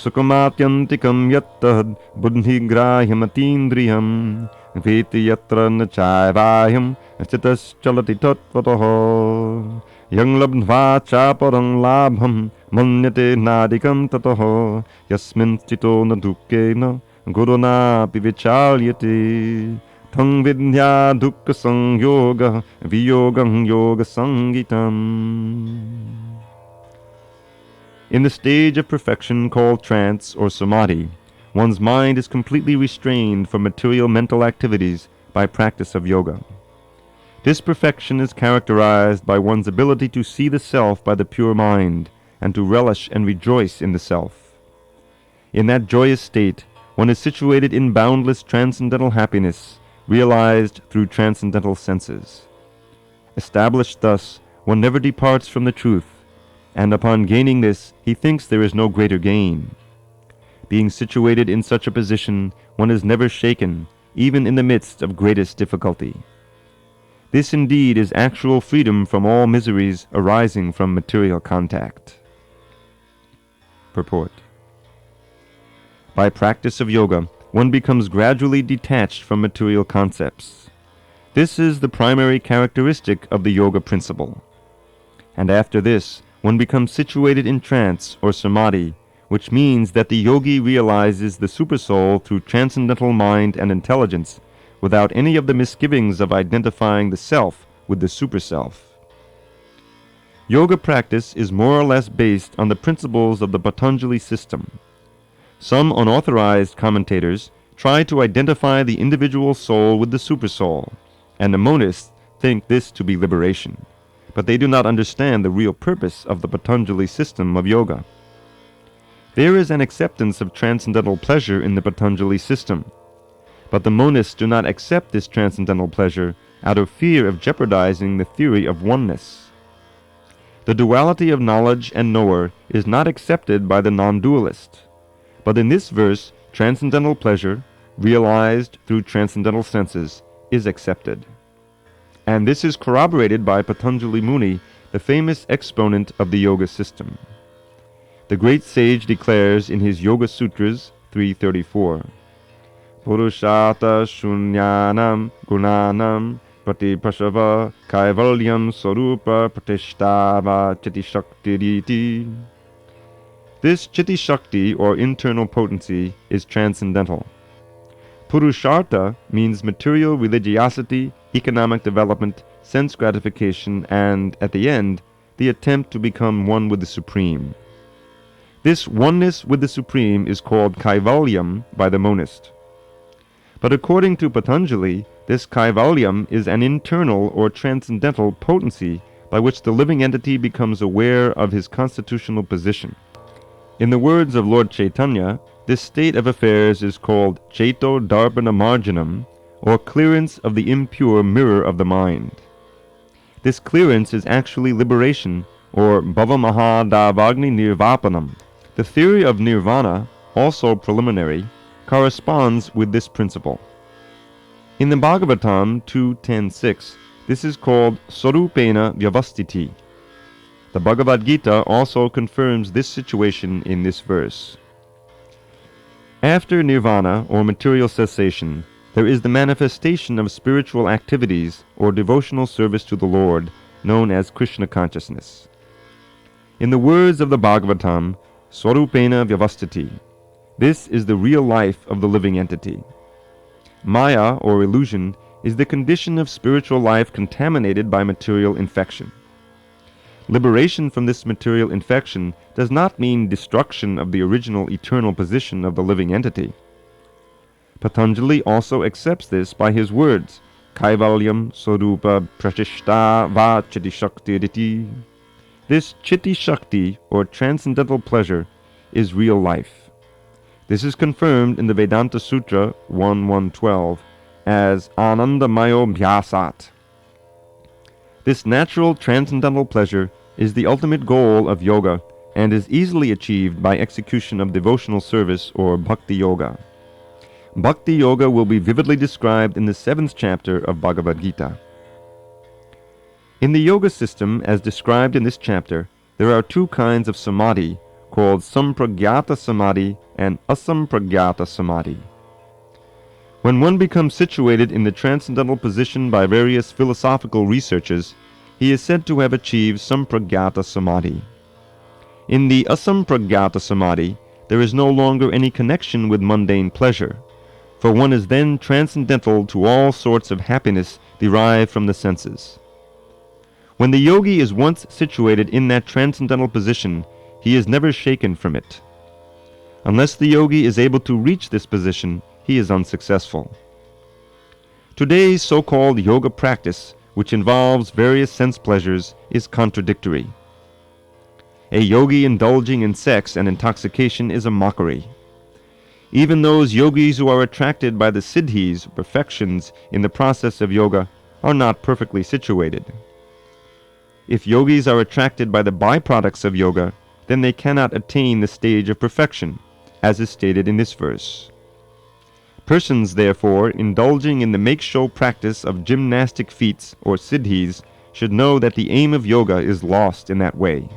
Speaker 1: sukamatyantikam yattad buddhigrahyamatīndriyam veti yatra na chaivayam chitas chalati tatvataho yang labdhva chaparang labham manyate nadikam tataho yasmin stito na dukkena Guruna pivichalyate tang vidya dukkha sangyoga viyogang yoga sangitam. In the stage of perfection called trance or samadhi, one's mind is completely restrained from material mental activities by practice of yoga. This perfection is characterized by one's ability to see the self by the pure mind and to relish and rejoice in the self. In that joyous state, one is situated in boundless transcendental happiness, realized through transcendental senses. Established thus, one never departs from the truth, and upon gaining this, he thinks there is no greater gain. Being situated in such a position, one is never shaken, even in the midst of greatest difficulty. This indeed is actual freedom from all miseries arising from material contact. Purport. By practice of yoga, one becomes gradually detached from material concepts. This is the primary characteristic of the yoga principle. And after this, one becomes situated in trance or samadhi, which means that the yogi realizes the supersoul through transcendental mind and intelligence, without any of the misgivings of identifying the self with the superself. Yoga practice is more or less based on the principles of the Patanjali system. Some unauthorized commentators try to identify the individual soul with the supersoul, and the monists think this to be liberation, but they do not understand the real purpose of the Patanjali system of yoga. There is an acceptance of transcendental pleasure in the Patanjali system, but the monists do not accept this transcendental pleasure out of fear of jeopardizing the theory of oneness. The duality of knowledge and knower is not accepted by the non-dualist. But in this verse, transcendental pleasure, realized through transcendental senses, is accepted. And this is corroborated by Patanjali Muni, the famous exponent of the yoga system. The great sage declares in his Yoga Sutras 334, Purushata shunyanam gunanam pratipashava kaivalyam sarupa pratishtava chitishaktiriti. This chitti shakti, or internal potency, is transcendental, Purushartha means material religiosity, economic development, sense gratification, and, at the end, the attempt to become one with the Supreme. This oneness with the Supreme is called Kaivalyam by the monist. But according to Patanjali, this Kaivalyam is an internal or transcendental potency by which the living entity becomes aware of his constitutional position. In the words of Lord Chaitanya, this state of affairs is called Chaito Darbana Marjanam, or clearance of the impure mirror of the mind. This clearance is actually liberation, or Bhavamahadavagni Nirvapanam. The theory of nirvana, also preliminary, corresponds with this principle. In the Bhagavatam 2.10.6, this is called Sarupena Vyavastiti. The Bhagavad Gita also confirms this situation in this verse. After nirvana, or material cessation, there is the manifestation of spiritual activities or devotional service to the Lord, known as Krishna consciousness. In the words of the Bhagavatam, Swarupena Vyavastiti, this is the real life of the living entity. Maya, or illusion, is the condition of spiritual life contaminated by material infection. Liberation from this material infection does not mean destruction of the original eternal position of the living entity. Patanjali also accepts this by his words, Kaivalyam Sarupa Prashishta Va Chitti Shakti. This Chitti Shakti, or transcendental pleasure, is real life. This is confirmed in the Vedanta Sutra 1.1.12 as Anandamayo Bhyasat. This natural transcendental pleasure is the ultimate goal of yoga and is easily achieved by execution of devotional service or Bhakti Yoga. Bhakti Yoga will be vividly described in the 7th chapter of Bhagavad Gita. In the yoga system as described in this chapter, there are two kinds of samadhi called Sampragyata Samadhi and Asampragyata Samadhi. When one becomes situated in the transcendental position by various philosophical researches, he is said to have achieved Sampragyata Samadhi. In the Asampragyata Samadhi, there is no longer any connection with mundane pleasure, for one is then transcendental to all sorts of happiness derived from the senses. When the yogi is once situated in that transcendental position, he is never shaken from it. Unless the yogi is able to reach this position, he is unsuccessful. Today's so-called yoga practice, which involves various sense pleasures, is contradictory. A yogi indulging in sex and intoxication is a mockery. Even those yogis who are attracted by the siddhis, perfections, in the process of yoga, are not perfectly situated. If yogis are attracted by the byproducts of yoga, then they cannot attain the stage of perfection, as is stated in this verse. Persons, therefore, indulging in the make-show practice of gymnastic feats or siddhis should know that the aim of yoga is lost in that way.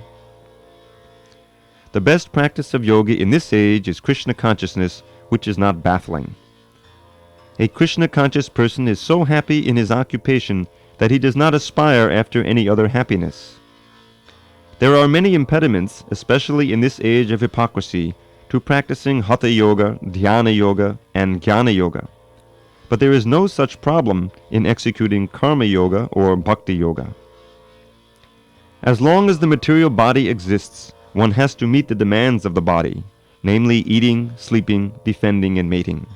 Speaker 1: The best practice of yoga in this age is Krishna consciousness, which is not baffling. A Krishna-conscious person is so happy in his occupation that he does not aspire after any other happiness. There are many impediments, especially in this age of hypocrisy, to practicing Hatha Yoga, Dhyāna-yoga, and Jnana-yoga. But there is no such problem in executing Karma Yoga or Bhakti Yoga. As long as the material body exists, one has to meet the demands of the body, namely eating, sleeping, defending, and mating.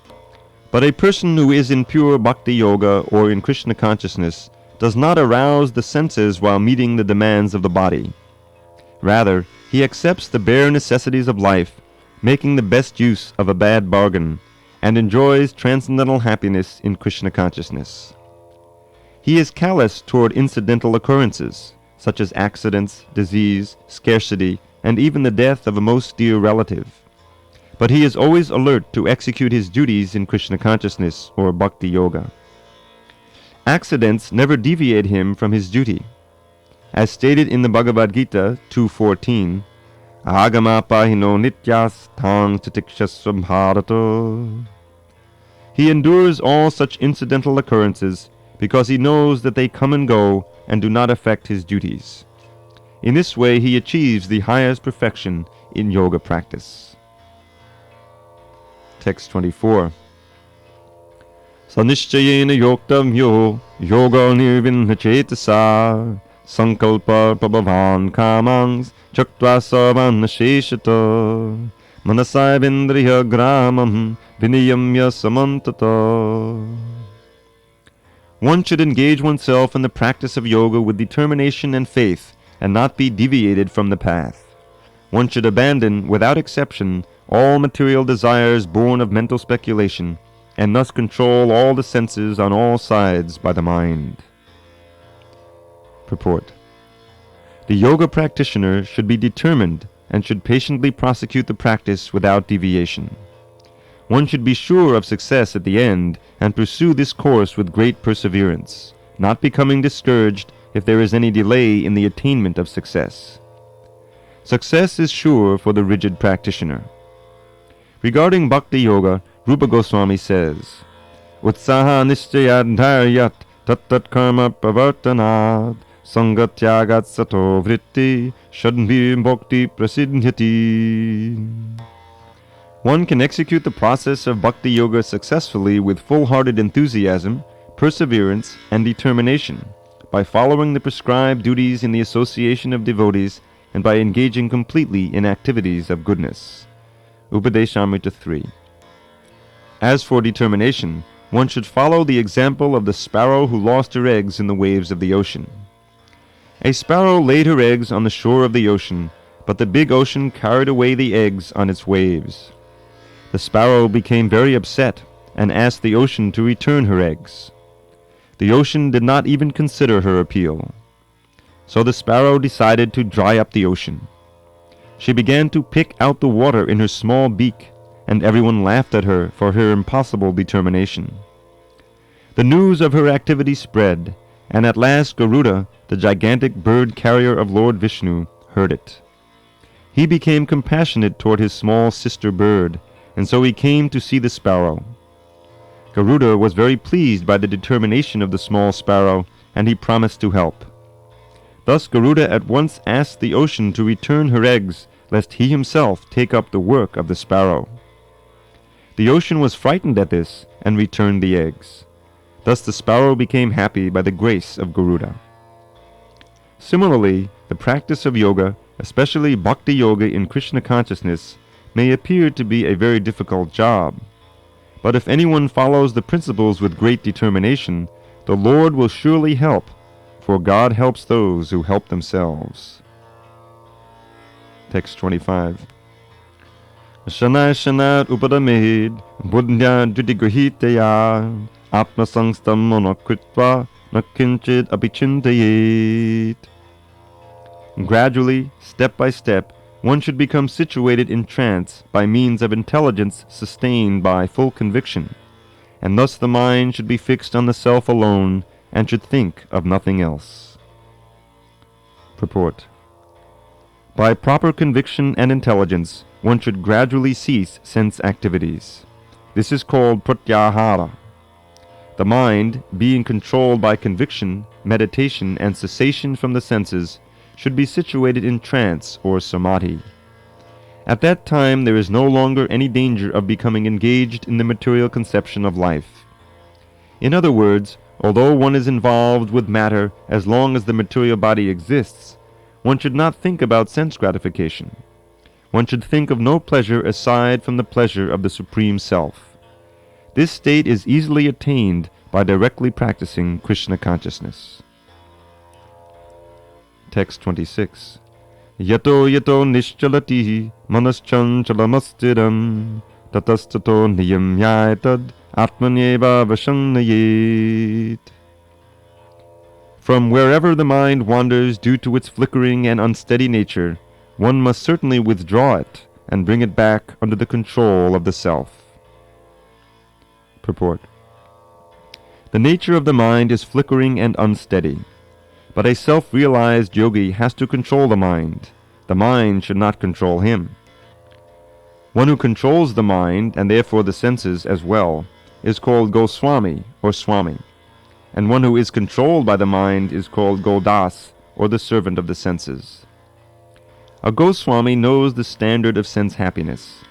Speaker 1: But a person who is in pure Bhakti Yoga or in Krishna consciousness does not arouse the senses while meeting the demands of the body. Rather, he accepts the bare necessities of life, making the best use of a bad bargain, and enjoys transcendental happiness in Krishna consciousness. He is callous toward incidental occurrences, such as accidents, disease, scarcity, and even the death of a most dear relative. But he is always alert to execute his duties in Krishna consciousness or Bhakti Yoga. Accidents never deviate him from his duty. As stated in the Bhagavad Gita 2.14, Agama pahino nityas tang titikshasvam Bharata. He endures all such incidental occurrences because he knows that they come and go and do not affect his duties. In this way he achieves the highest perfection in yoga practice. Text 24. Sanishchayena yoktavyo yoga nirvinna chetasa sankalpa prabhavan kamangs chaktva savanna sheshata manasayavendriya gramam vinayamya samantata. One should engage oneself in the practice of yoga with determination and faith, and not be deviated from the path. One should abandon, without exception, all material desires born of mental speculation, and thus control all the senses on all sides by the mind. Purport. The yoga practitioner should be determined and should patiently prosecute the practice without deviation. One should be sure of success at the end and pursue this course with great perseverance, not becoming discouraged if there is any delay in the attainment of success. Success is sure for the rigid practitioner. Regarding Bhakti Yoga, Rupa Goswami says, Utsaha nishchayat dharyat tat karma pravartanat sangatyagat sato vritti shadbhi bhakti prasidhyati. One can execute the process of Bhakti Yoga successfully with full-hearted enthusiasm, perseverance, and determination, by following the prescribed duties in the association of devotees and by engaging completely in activities of goodness. Upadeshamrita 3. As for determination, one should follow the example of the sparrow who lost her eggs in the waves of the ocean. A sparrow laid her eggs on the shore of the ocean, but the big ocean carried away the eggs on its waves. The sparrow became very upset and asked the ocean to return her eggs. The ocean did not even consider her appeal. So the sparrow decided to dry up the ocean. She began to pick out the water in her small beak, and everyone laughed at her for her impossible determination. The news of her activity spread, and at last Garuda, the gigantic bird carrier of Lord Vishnu, heard it. He became compassionate toward his small sister bird, and so he came to see the sparrow. Garuda was very pleased by the determination of the small sparrow, and he promised to help. Thus Garuda at once asked the ocean to return her eggs, lest he himself take up the work of the sparrow. The ocean was frightened at this, and returned the eggs. Thus the sparrow became happy by the grace of Garuda. Similarly, the practice of yoga, especially Bhakti Yoga in Krishna consciousness, may appear to be a very difficult job. But if anyone follows the principles with great determination, the Lord will surely help, for God helps those who help themselves. Text 25. Shanai shanat upadamed buddhya dudigrahitaya atma sangstam monokritva nakinchit apichintayet. Gradually, step by step, one should become situated in trance by means of intelligence sustained by full conviction, and thus the mind should be fixed on the self alone and should think of nothing else. Purport. By proper conviction and intelligence, one should gradually cease sense activities. This is called pratyahara. The mind, being controlled by conviction, meditation, and cessation from the senses, should be situated in trance or samadhi. At that time there is no longer any danger of becoming engaged in the material conception of life. In other words, although one is involved with matter as long as the material body exists, one should not think about sense gratification. One should think of no pleasure aside from the pleasure of the Supreme Self. This state is easily attained by directly practicing Krishna consciousness. Text 26. Yato yato nischalati manaschanchalamasthidam tatastato niyamyatad atmanyeva vashannayet. From wherever the mind wanders due to its flickering and unsteady nature, one must certainly withdraw it and bring it back under the control of the self. Purport. The nature of the mind is flickering and unsteady. But a self-realized yogi has to control the mind. The mind should not control him. One who controls the mind, and therefore the senses as well, is called Goswami or Swami, and one who is controlled by the mind is called Godas, or the servant of the senses. A Goswami knows the standard of sense happiness.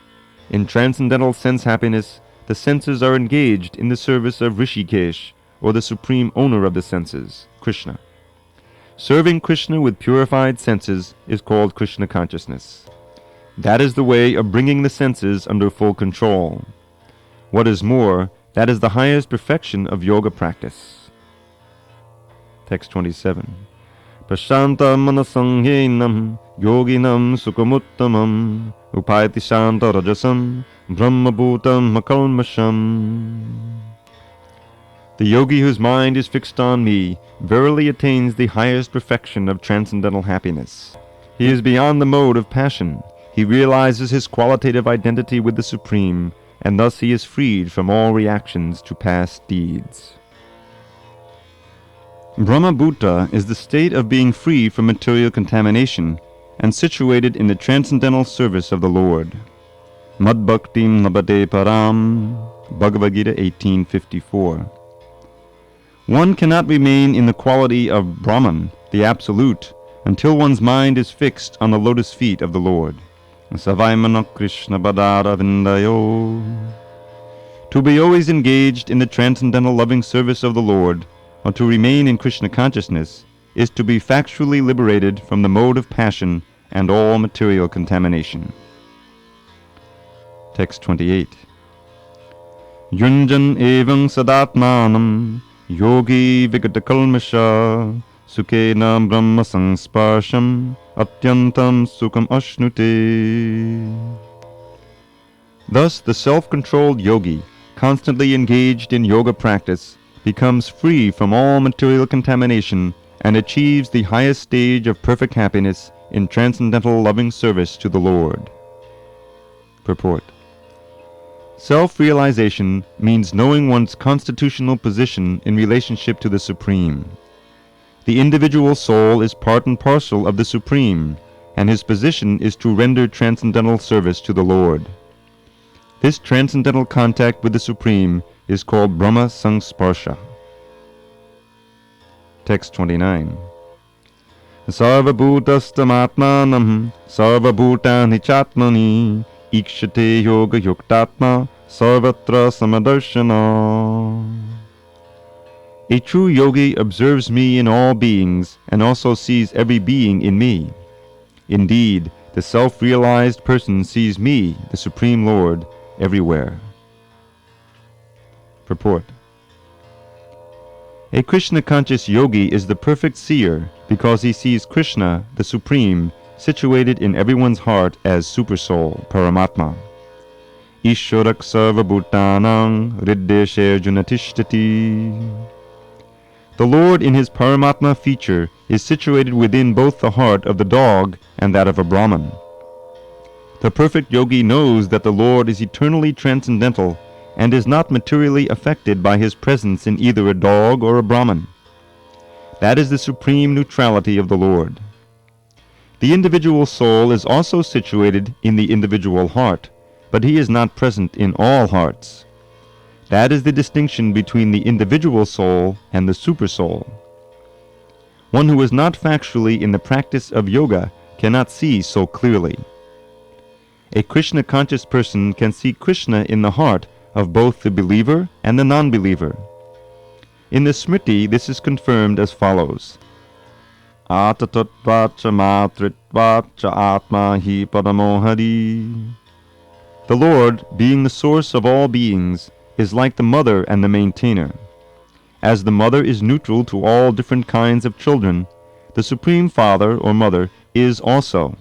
Speaker 1: In transcendental sense happiness, the senses are engaged in the service of Rishikesh, or the supreme owner of the senses, Krishna. Serving Krishna with purified senses is called Krishna consciousness. That is the way of bringing the senses under full control. What is more, that is the highest perfection of yoga practice. Text 27. Prashanta manasangyenam yoginam sukhamuttamam upayati shanta rajasam brahmabhutam makalmasham. The yogi whose mind is fixed on me verily attains the highest perfection of transcendental happiness. He is beyond the mode of passion. He realizes his qualitative identity with the Supreme, and thus he is freed from all reactions to past deeds. Brahmabhuta is the state of being free from material contamination and situated in the transcendental service of the Lord. Mad bhaktim labate param, Bhagavad Gita 18:54. One cannot remain in the quality of Brahman, the Absolute, until one's mind is fixed on the lotus feet of the Lord. Savaimana Krishna Badara Vindayo. To be always engaged in the transcendental loving service of the Lord, or to remain in Krishna consciousness, is to be factually liberated from the mode of passion and all material contamination. Text 28. Yunjan evang sadatmanam yogi vigatakalmasha sukena brahma sangsparsham atyantam sukham ashnute. Thus the self-controlled yogi, constantly engaged in yoga practice, becomes free from all material contamination and achieves the highest stage of perfect happiness in transcendental loving service to the Lord. Purport. Self-realization means knowing one's constitutional position in relationship to the Supreme. The individual soul is part and parcel of the Supreme, and his position is to render transcendental service to the Lord. This transcendental contact with the Supreme is called Brahma Sangsparsha. Text 29. Sarva bhutastam atmanam sarva bhutani chatmani ikshate yoga yuktatma sarvatra samadarshana. A true yogi observes me in all beings and also sees every being in me. Indeed, the self-realized person sees me, the Supreme Lord, everywhere. Purport. A Krishna-conscious yogi is the perfect seer because he sees Krishna, the Supreme, situated in everyone's heart as Supersoul, Paramatma. Ishwarak sarva bhutanang riddeshe Arjuna tishtati. The Lord in his Paramatma feature is situated within both the heart of the dog and that of a Brahman. The perfect yogi knows that the Lord is eternally transcendental and is not materially affected by his presence in either a dog or a Brahman. That is the supreme neutrality of the Lord. The individual soul is also situated in the individual heart, but he is not present in all hearts. That is the distinction between the individual soul and the supersoul. One who is not factually in the practice of yoga cannot see so clearly. A Krishna-conscious person can see Krishna in the heart of both the believer and the non-believer. In the Smriti, this is confirmed as follows. Atatatvacha matritvacha atma hi paramohari. The Lord, being the source of all beings, is like the mother and the maintainer. As the mother is neutral to all different kinds of children, the Supreme Father or Mother is also.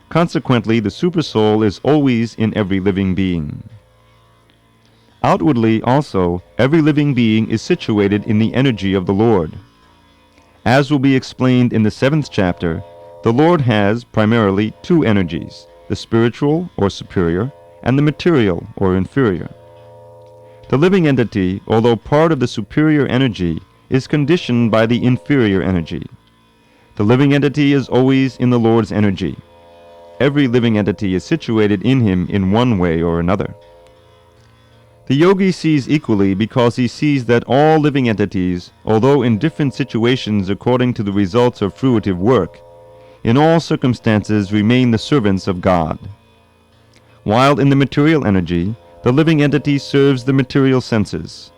Speaker 1: Consequently, the Supersoul is always in every living being. Outwardly also, every living being is situated in the energy of the Lord. As will be explained in the 7th chapter, the Lord has primarily two energies, the spiritual or superior and the material or inferior. The living entity, although part of the superior energy, is conditioned by the inferior energy. The living entity is always in the Lord's energy. Every living entity is situated in him in one way or another. The yogi sees equally because he sees that all living entities, although in different situations according to the results of fruitive work, in all circumstances remain the servants of God. While in the material energy, the living entity serves the material senses,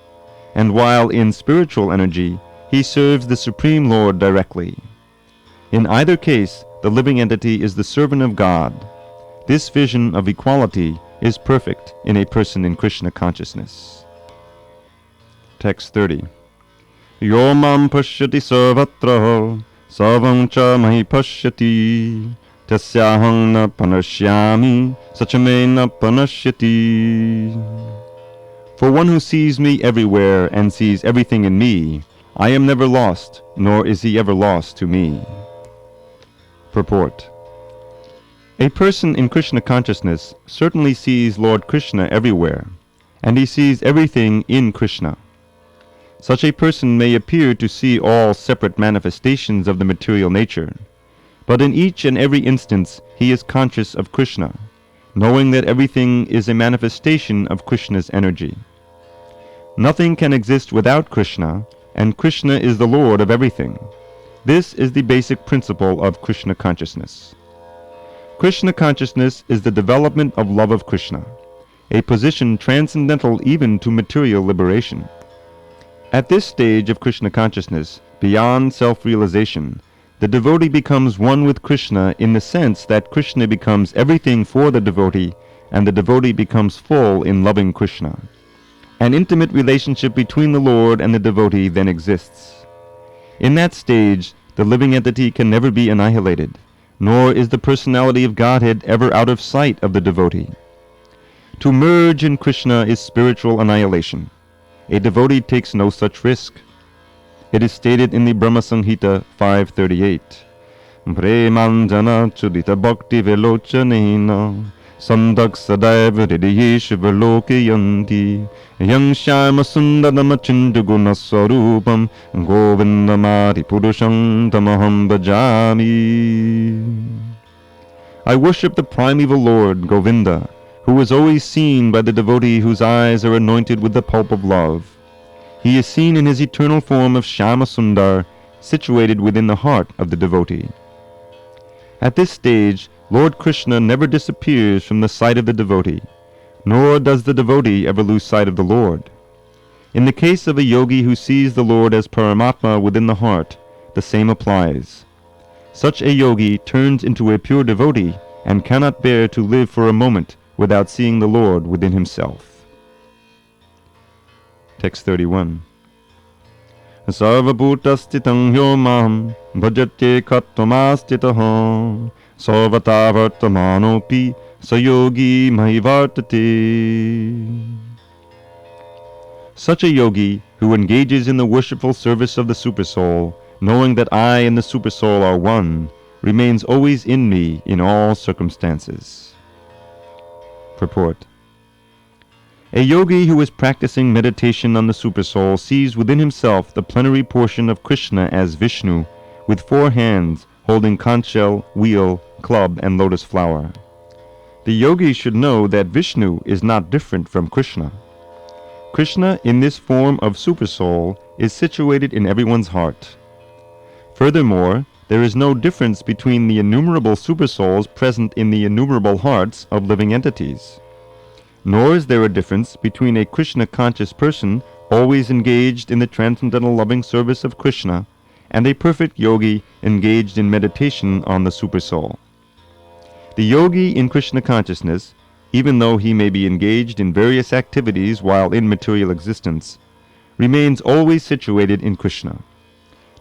Speaker 1: and while in spiritual energy, he serves the Supreme Lord directly. In either case, the living entity is the servant of God. This vision of equality is perfect in a person in Krishna consciousness. Text 30. Yo mam pashyati sarvatra sarvam cha mahi pashyati tasyaham na panashyami sachame na panashyati. For one who sees me everywhere and sees everything in me, I am never lost, nor is he ever lost to me. Purport. A person in Krishna consciousness certainly sees Lord Krishna everywhere, and he sees everything in Krishna. Such a person may appear to see all separate manifestations of the material nature, but in each and every instance he is conscious of Krishna, knowing that everything is a manifestation of Krishna's energy. Nothing can exist without Krishna, and Krishna is the Lord of everything. This is the basic principle of Krishna consciousness. Krishna consciousness is the development of love of Krishna, a position transcendental even to material liberation. At this stage of Krishna consciousness, beyond self-realization, the devotee becomes one with Krishna in the sense that Krishna becomes everything for the devotee, and the devotee becomes full in loving Krishna. An intimate relationship between the Lord and the devotee then exists. In that stage, the living entity can never be annihilated, nor is the personality of Godhead ever out of sight of the devotee. To merge in Krishna is spiritual annihilation. A devotee takes no such risk. It is stated in the Brahma Samhita 5:38. Premanjana chudita bhakti velochanena sandak sadaiv hridiyeshu velokayanti yang shyama sundaram achindaguna swarupam govindamari purusham tamaham bhajami. I worship the primeval Lord, Govinda, who is always seen by the devotee whose eyes are anointed with the pulp of love. He is seen in his eternal form of Shyama Sundar, situated within the heart of the devotee. At this stage, Lord Krishna never disappears from the sight of the devotee, nor does the devotee ever lose sight of the Lord. In the case of a yogi who sees the Lord as Paramatma within the heart, the same applies. Such a yogi turns into a pure devotee and cannot bear to live for a moment without seeing the Lord within himself. Text 31. Sarvabhutastitam yomam bhajate kattamastitaha sarvata vartamanopi sayogi mahivartate. Such a yogi who engages in the worshipful service of the Supersoul, knowing that I and the Supersoul are one, remains always in me in all circumstances. Purport. A yogi who is practicing meditation on the Supersoul sees within himself the plenary portion of Krishna as Vishnu, with 4 hands holding conch shell, wheel, club, and lotus flower. The yogi should know that Vishnu is not different from Krishna. Krishna, in this form of Supersoul, is situated in everyone's heart. Furthermore, there is no difference between the innumerable Supersouls present in the innumerable hearts of living entities. Nor is there a difference between a Krishna-conscious person always engaged in the transcendental loving service of Krishna and a perfect yogi engaged in meditation on the Supersoul. The yogi in Krishna consciousness, even though he may be engaged in various activities while in material existence, remains always situated in Krishna.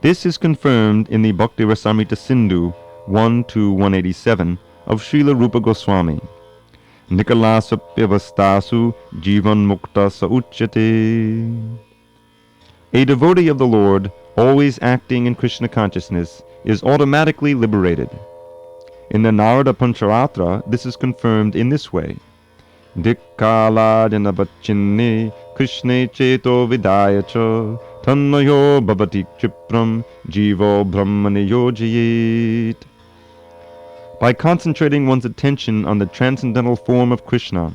Speaker 1: This is confirmed in the Bhakti Rasamrita Sindhu 1-187 of Srila Rupa Goswami. Nikalasapyavastasu jivan mukta sa uchyate. A devotee of the Lord, always acting in Krishna consciousness, is automatically liberated. In the Narada Pancharatra, this is confirmed in this way. Dikkala janabachinne Krishne cheto vidayacha tannayo bhavati kshipram jivo brahmane yojayet. By concentrating one's attention on the transcendental form of Krishna,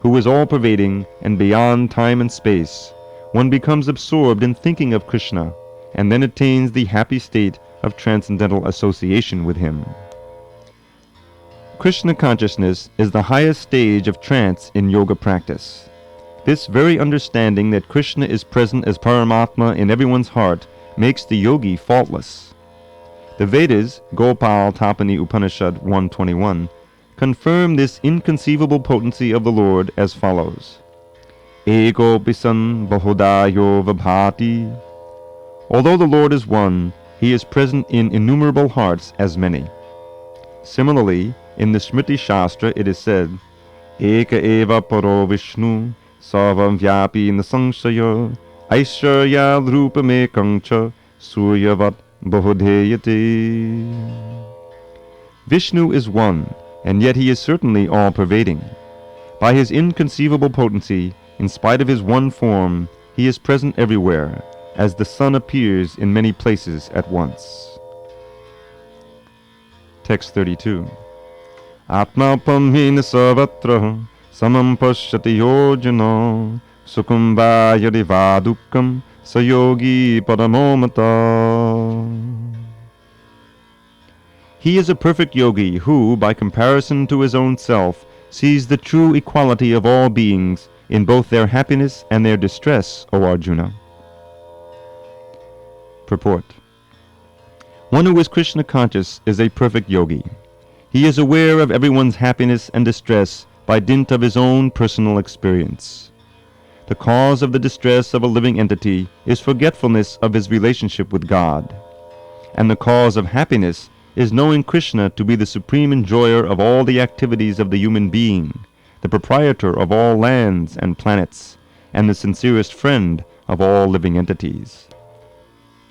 Speaker 1: who is all-pervading and beyond time and space, one becomes absorbed in thinking of Krishna, and then attains the happy state of transcendental association with him. Krishna consciousness is the highest stage of trance in yoga practice. This very understanding that Krishna is present as Paramatma in everyone's heart makes the yogi faultless. The Vedas, Gopal Tapani Upanishad 121, confirm this inconceivable potency of the Lord as follows. Eko pisan bahudayo vabhati. Although the Lord is one, He is present in innumerable hearts as many. Similarly, in the Smriti Shastra it is said, Eka eva paro Vishnu, sarvam vyapi nasangsaya, aishwarya rupamekang cha, suryavat bahudheyate. Vishnu is one, and yet He is certainly all-pervading. By His inconceivable potency, in spite of His one form, He is present everywhere, as the sun appears in many places at once. Text 32. Atma pamhina sarvatra samam pashyati yojana sukumbhaya devadukam sayogi paramomata. He is a perfect yogi who, by comparison to his own self, sees the true equality of all beings in both their happiness and their distress, O Arjuna. Purport. One who is Krishna conscious is a perfect yogi. He is aware of everyone's happiness and distress by dint of his own personal experience. The cause of the distress of a living entity is forgetfulness of his relationship with God, and the cause of happiness is knowing Krishna to be the supreme enjoyer of all the activities of the human being, the proprietor of all lands and planets, and the sincerest friend of all living entities.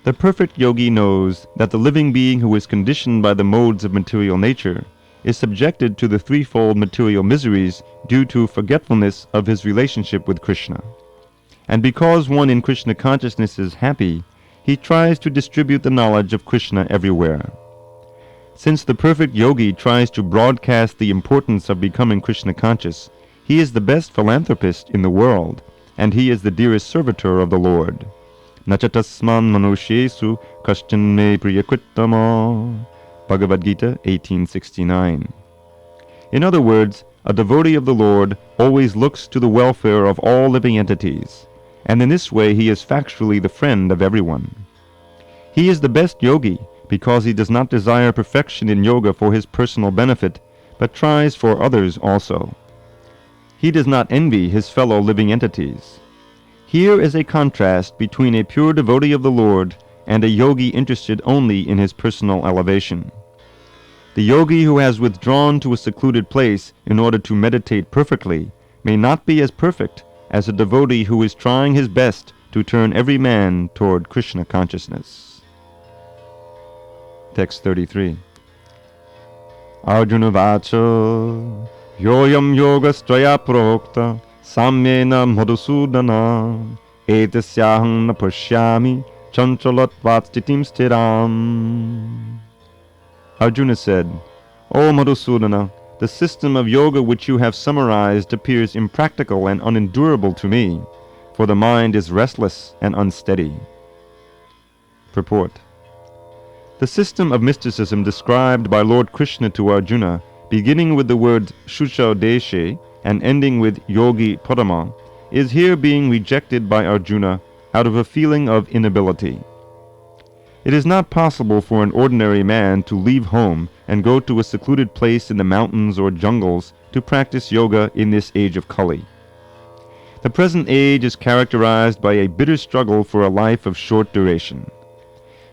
Speaker 1: The perfect yogi knows that the living being who is conditioned by the modes of material nature is subjected to the threefold material miseries due to forgetfulness of his relationship with Krishna. And because one in Krishna consciousness is happy, he tries to distribute the knowledge of Krishna everywhere. Since the perfect yogi tries to broadcast the importance of becoming Krishna conscious, he is the best philanthropist in the world, and he is the dearest servitor of the Lord. Nachatasman manushyesu kaschan me priyakrittama. Bhagavad Gita 1869. In other words, a devotee of the Lord always looks to the welfare of all living entities, and in this way he is factually the friend of everyone. He is the best yogi because he does not desire perfection in yoga for his personal benefit, but tries for others also. He does not envy his fellow living entities. Here is a contrast between a pure devotee of the Lord and a yogi interested only in his personal elevation. The yogi who has withdrawn to a secluded place in order to meditate perfectly may not be as perfect as a devotee who is trying his best to turn every man toward Krishna consciousness. Text 33. Arjuna vacha yoyam yogastvaya prokta samyena madhusudana etasyaham na pashyami chanchalatvat stitim stiram. Arjuna said, O Madhusudana, the system of yoga which you have summarized appears impractical and unendurable to me, for the mind is restless and unsteady. Purport. The system of mysticism described by Lord Krishna to Arjuna, beginning with the words Shusha Deshe and ending with Yogi Parama, is here being rejected by Arjuna out of a feeling of inability. It is not possible for an ordinary man to leave home and go to a secluded place in the mountains or jungles to practice yoga in this age of Kali. The present age is characterized by a bitter struggle for a life of short duration.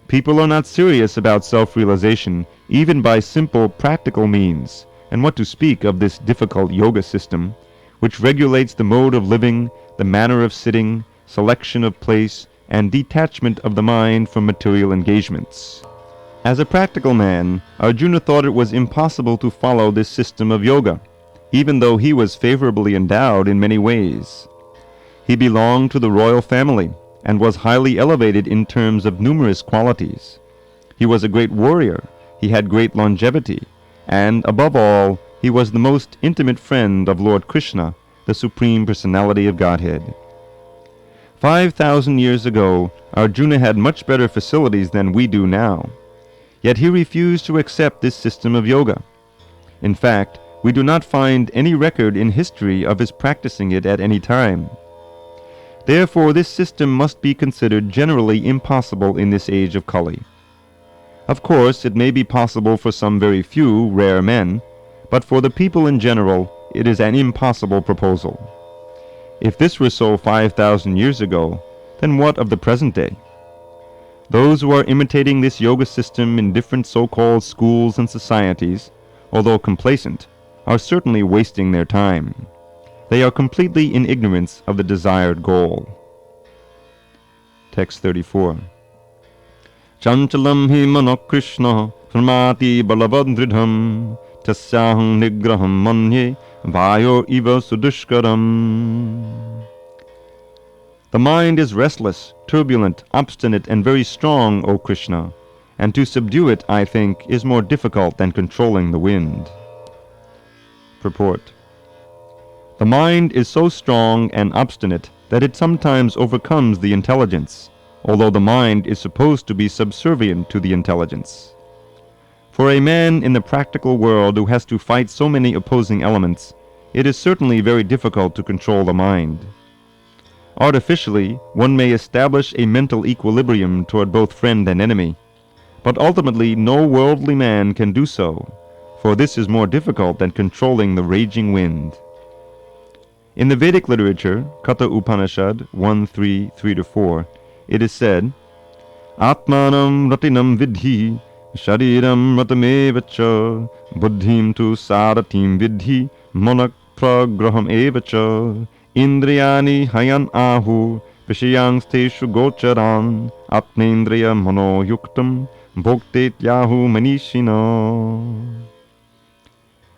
Speaker 1: People are not serious about self-realization even by simple practical means, and what to speak of this difficult yoga system, which regulates the mode of living, the manner of sitting, selection of place, and detachment of the mind from material engagements. As a practical man, Arjuna thought it was impossible to follow this system of yoga, even though he was favorably endowed in many ways. He belonged to the royal family and was highly elevated in terms of numerous qualities. He was a great warrior, he had great longevity, and, above all, he was the most intimate friend of Lord Krishna, the Supreme Personality of Godhead. 5,000 years ago, Arjuna had much better facilities than we do now. Yet he refused to accept this system of yoga. In fact, we do not find any record in history of his practicing it at any time. Therefore, this system must be considered generally impossible in this age of Kali. Of course, it may be possible for some very few rare men, but for the people in general, it is an impossible proposal. If this were so 5,000 years ago, then what of the present day? Those who are imitating this yoga system in different so-called schools and societies, although complacent, are certainly wasting their time. They are completely in ignorance of the desired goal. Text 34. Chanchalam hi mano Krishna pramati balavadridham tasyaham nigraham manye vayo iva sudushkaram. The mind is restless, turbulent, obstinate, and very strong, O Krishna, and to subdue it, I think, is more difficult than controlling the wind. Purport. The mind is so strong and obstinate that it sometimes overcomes the intelligence, although the mind is supposed to be subservient to the intelligence. For a man in the practical world who has to fight so many opposing elements, it is certainly very difficult to control the mind. Artificially, one may establish a mental equilibrium toward both friend and enemy, but ultimately no worldly man can do so, for this is more difficult than controlling the raging wind. In the Vedic literature, Katha Upanishad 1.3, 3-4, it is said, Atmanam ratinam vidhi, shariram ratamevacha, buddhim tu saratim vidhi, monak pragraham evacha, indriyani hayan ahu, vishayansteshu gocharan, atmendriya mano yuktam, bhoktet yahu manishina.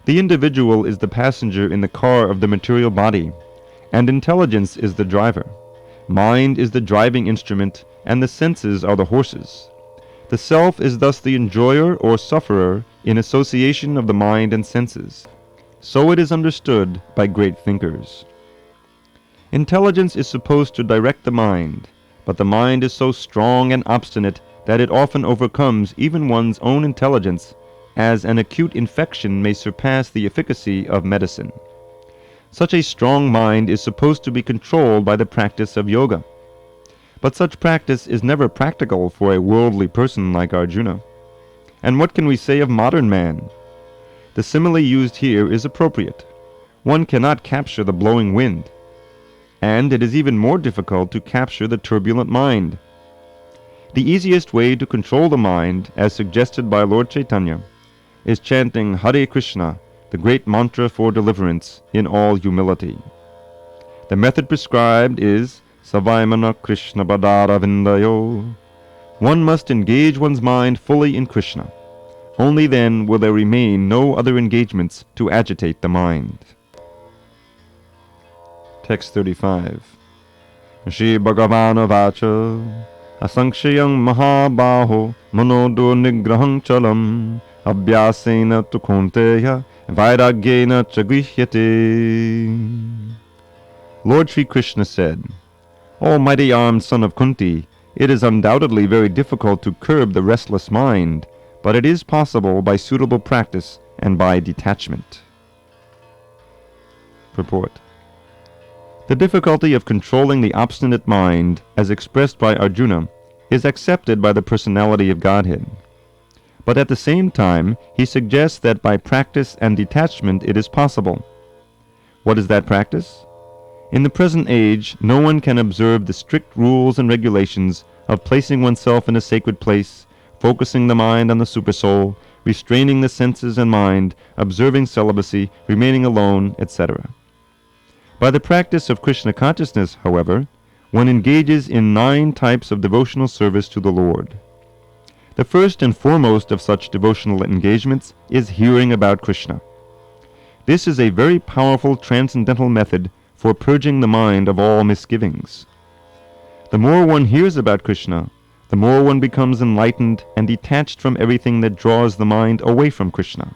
Speaker 1: The individual is the passenger in the car of the material body, and intelligence is the driver. Mind is the driving instrument, and the senses are the horses. The self is thus the enjoyer or sufferer in association of the mind and senses. So it is understood by great thinkers. Intelligence is supposed to direct the mind, but the mind is so strong and obstinate that it often overcomes even one's own intelligence, as an acute infection may surpass the efficacy of medicine. Such a strong mind is supposed to be controlled by the practice of yoga. But such practice is never practical for a worldly person like Arjuna. And what can we say of modern man? The simile used here is appropriate. One cannot capture the blowing wind, and it is even more difficult to capture the turbulent mind. The easiest way to control the mind, as suggested by Lord Chaitanya, is chanting Hare Krishna, the great mantra for deliverance, in all humility. The method prescribed is Savaimana Krishna Badara Vindayo. One must engage one's mind fully in Krishna. Only then will there remain no other engagements to agitate the mind. Text 35. Shri Bhagavana Vacha Asankshayam Mahabaho Manodur Nigraham Chalam Abhyasena tu Kunteya Vairagyena Chagrihyate. Lord Sri Krishna said, O mighty armed son of Kunti, it is undoubtedly very difficult to curb the restless mind, but it is possible by suitable practice and by detachment. Purport. The difficulty of controlling the obstinate mind, as expressed by Arjuna, is accepted by the Personality of Godhead. But at the same time, he suggests that by practice and detachment it is possible. What is that practice? In the present age, no one can observe the strict rules and regulations of placing oneself in a sacred place, focusing the mind on the Supersoul, restraining the senses and mind, observing celibacy, remaining alone, etc. By the practice of Krishna consciousness, however, one engages in 9 types of devotional service to the Lord. The first and foremost of such devotional engagements is hearing about Krishna. This is a very powerful transcendental method for purging the mind of all misgivings. The more one hears about Krishna, the more one becomes enlightened and detached from everything that draws the mind away from Krishna.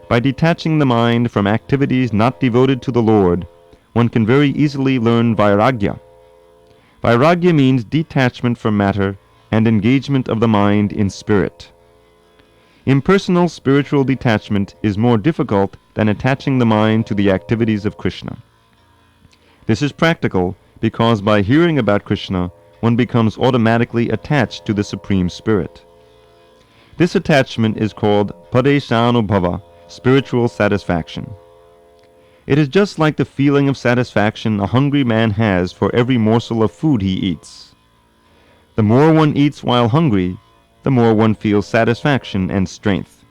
Speaker 1: By detaching the mind from activities not devoted to the Lord, one can very easily learn Vairagya. Vairagya means detachment from matter and engagement of the mind in spirit. Impersonal spiritual detachment is more difficult than attaching the mind to the activities of Krishna. This is practical because by hearing about Krishna, one becomes automatically attached to the Supreme Spirit. This attachment is called padeshanubhava, spiritual satisfaction. It is just like the feeling of satisfaction a hungry man has for every morsel of food he eats. The more one eats while hungry, the more one feels satisfaction and strength.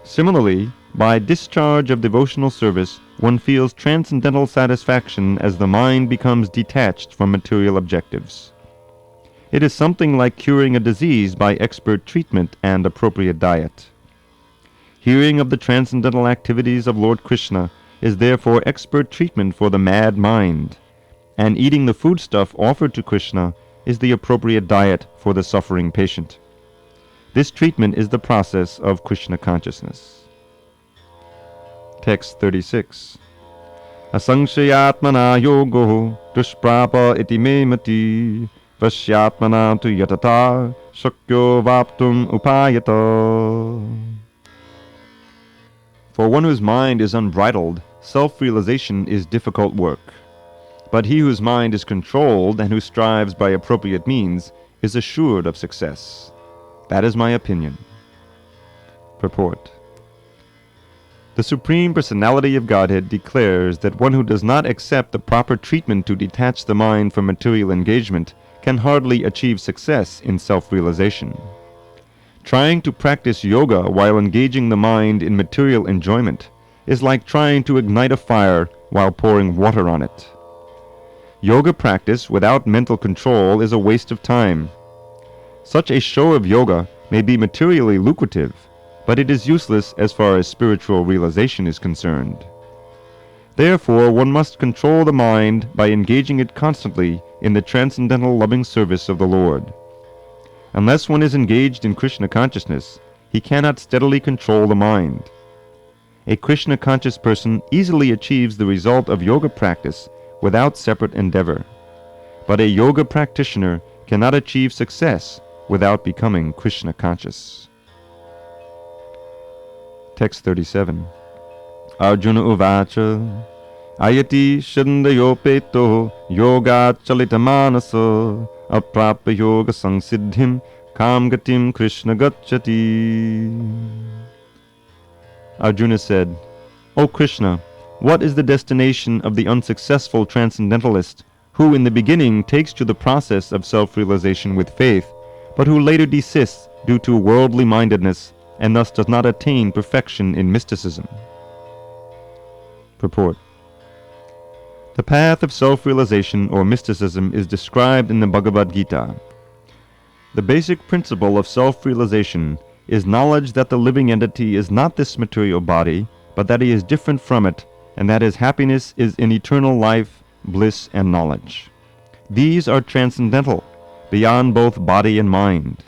Speaker 1: Similarly, by discharge of devotional service, one feels transcendental satisfaction as the mind becomes detached from material objectives. It is something like curing a disease by expert treatment and appropriate diet. Hearing of the transcendental activities of Lord Krishna is therefore expert treatment for the mad mind, and eating the foodstuff offered to Krishna is the appropriate diet for the suffering patient. This treatment is the process of Krishna consciousness. Text 36. Asangshayatmana yogo dushprapa iti me mati vashyatmana tu yatata shakyo vaptum upayata. For one whose mind is unbridled, self-realization is difficult work. But he whose mind is controlled and who strives by appropriate means is assured of success. That is my opinion. Purport. The Supreme Personality of Godhead declares that one who does not accept the proper treatment to detach the mind from material engagement can hardly achieve success in self-realization. Trying to practice yoga while engaging the mind in material enjoyment is like trying to ignite a fire while pouring water on it. Yoga practice without mental control is a waste of time. Such a show of yoga may be materially lucrative, but it is useless as far as spiritual realization is concerned. Therefore, one must control the mind by engaging it constantly in the transcendental loving service of the Lord. Unless one is engaged in Krishna consciousness, he cannot steadily control the mind. A Krishna conscious person easily achieves the result of yoga practice without separate endeavor, but a yoga practitioner cannot achieve success without becoming Krishna conscious. Text 37. Arjuna uvacha ayati shandayopeto yoga chalitamanasa aprapya yoga samsiddhim kam gatim Krishna gacchati. Arjuna said, O Krishna, what is the destination of the unsuccessful transcendentalist who in the beginning takes to the process of self-realization with faith, but who later desists due to worldly mindedness and thus does not attain perfection in mysticism? Purport. The path of self-realization or mysticism is described in the Bhagavad Gita. The basic principle of self-realization is knowledge that the living entity is not this material body, but that he is different from it, and that his happiness is in eternal life, bliss, and knowledge. These are transcendental, beyond both body and mind.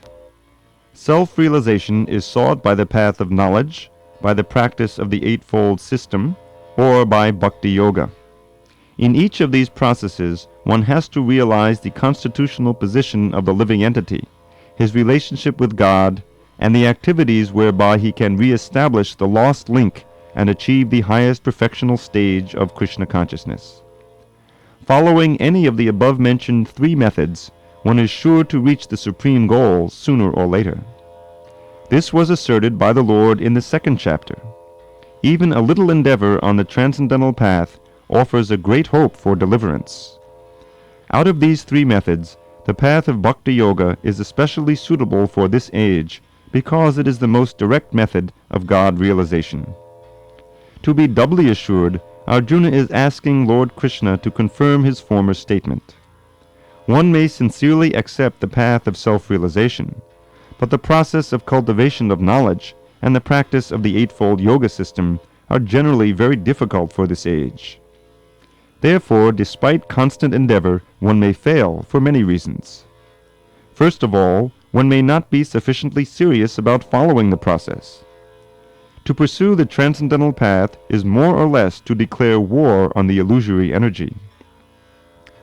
Speaker 1: Self-realization is sought by the path of knowledge, by the practice of the Eightfold system, or by Bhakti Yoga. In each of these processes, one has to realize the constitutional position of the living entity, his relationship with God, and the activities whereby he can re-establish the lost link and achieve the highest perfectional stage of Krishna consciousness. Following any of the above-mentioned three methods, one is sure to reach the supreme goal sooner or later. This was asserted by the Lord in the second chapter. Even a little endeavor on the transcendental path offers a great hope for deliverance. Out of these three methods, the path of Bhakti Yoga is especially suitable for this age because it is the most direct method of God realization. To be doubly assured, Arjuna is asking Lord Krishna to confirm his former statement. One may sincerely accept the path of self-realization, but the process of cultivation of knowledge and the practice of the Eightfold Yoga system are generally very difficult for this age. Therefore, despite constant endeavor, one may fail for many reasons. First of all, one may not be sufficiently serious about following the process. To pursue the transcendental path is more or less to declare war on the illusory energy.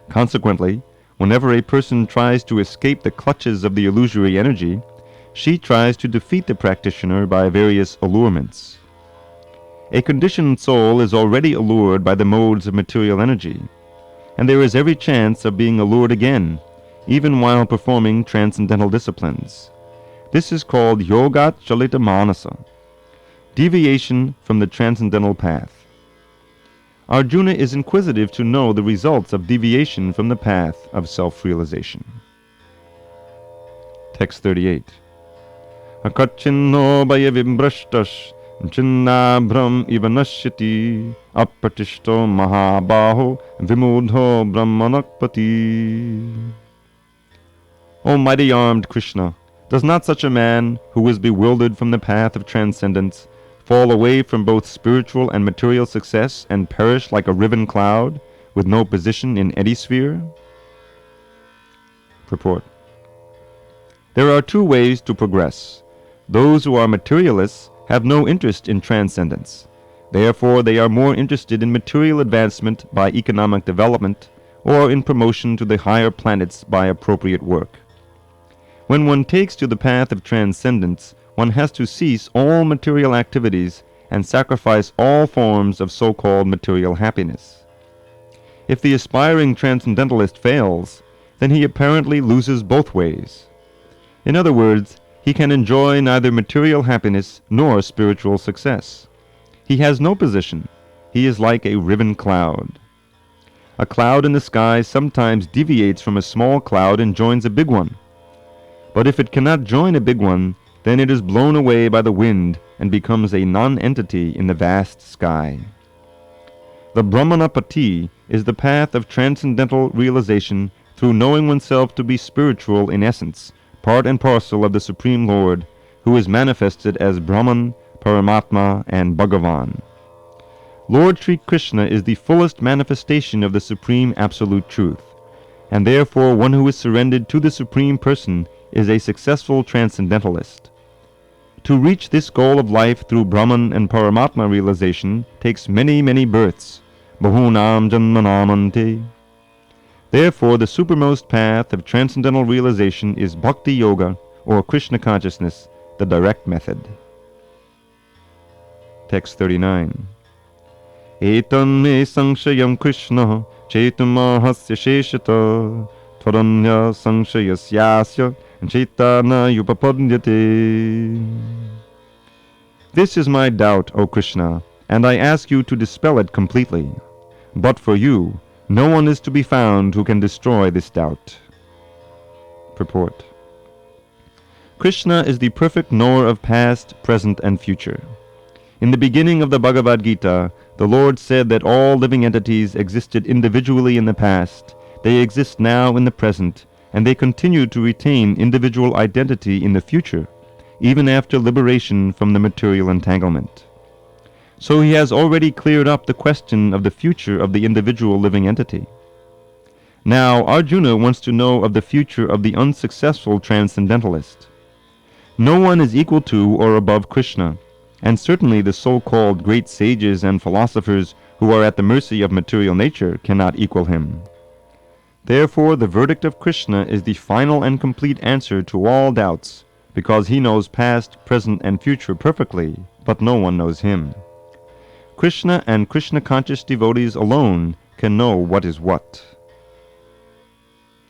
Speaker 1: Consequently, whenever a person tries to escape the clutches of the illusory energy, she tries to defeat the practitioner by various allurements. A conditioned soul is already allured by the modes of material energy, and there is every chance of being allured again, even while performing transcendental disciplines. This is called Yogat Chalita Manasa, deviation from the Transcendental Path. Arjuna is inquisitive to know the results of deviation from the path of self-realization. Text 38. Akachinno bhaya vimbrashtash chinnabhram ivanashyati apratishto mahabaho vimudho brahmanakpati. O mighty armed Krishna, does not such a man, who is bewildered from the path of transcendence, fall away from both spiritual and material success and perish like a riven cloud, with no position in any sphere? Purport. There are two ways to progress. Those who are materialists have no interest in transcendence. Therefore, they are more interested in material advancement by economic development or in promotion to the higher planets by appropriate work. When one takes to the path of transcendence, one has to cease all material activities and sacrifice all forms of so-called material happiness. If the aspiring transcendentalist fails, then he apparently loses both ways. In other words, he can enjoy neither material happiness nor spiritual success. He has no position. He is like a riven cloud. A cloud in the sky sometimes deviates from a small cloud and joins a big one. But if it cannot join a big one, then it is blown away by the wind and becomes a non-entity in the vast sky. The Brahmanapati is the path of transcendental realization through knowing oneself to be spiritual in essence, part and parcel of the Supreme Lord, who is manifested as Brahman, Paramatma, and Bhagavan. Lord Sri Krishna is the fullest manifestation of the Supreme Absolute Truth, and therefore one who is surrendered to the Supreme Person is a successful transcendentalist. To reach this goal of life through Brahman and Paramatma realization takes many, many births. Bahunam janmanamante. Therefore, the supermost path of transcendental realization is Bhakti Yoga, or Krishna consciousness, the direct method. Text 39. Etam me sanshayam Krishna chetamahasya sheshata tvaranya sanshayasya chaitana yupapadyate. This is my doubt, O Krishna, and I ask you to dispel it completely. But for you, no one is to be found who can destroy this doubt. Purport. Krishna is the perfect knower of past, present, and future. In the beginning of the Bhagavad Gita, the Lord said that all living entities existed individually in the past, they exist now in the present, and they continue to retain individual identity in the future, even after liberation from the material entanglement. So he has already cleared up the question of the future of the individual living entity. Now Arjuna wants to know of the future of the unsuccessful transcendentalist. No one is equal to or above Krishna, and certainly the so-called great sages and philosophers who are at the mercy of material nature cannot equal him. Therefore the verdict of Krishna is the final and complete answer to all doubts, because he knows past, present, and future perfectly, but no one knows him. Krishna and Krishna-conscious devotees alone can know what is what.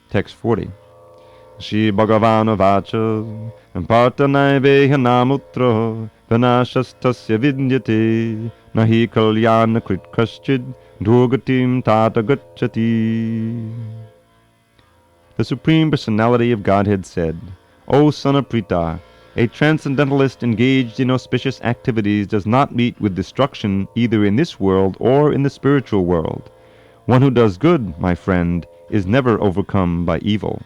Speaker 1: Text 40. Shri Bhagavan Vacha Partanaiveha Namutra Vanashastasya Vidyate Nahi Kalyana Krit Kaschid Durgatim Tata Gacchati. The Supreme Personality of Godhead said, O son of Prita, a transcendentalist engaged in auspicious activities does not meet with destruction either in this world or in the spiritual world. One who does good, my friend, is never overcome by evil.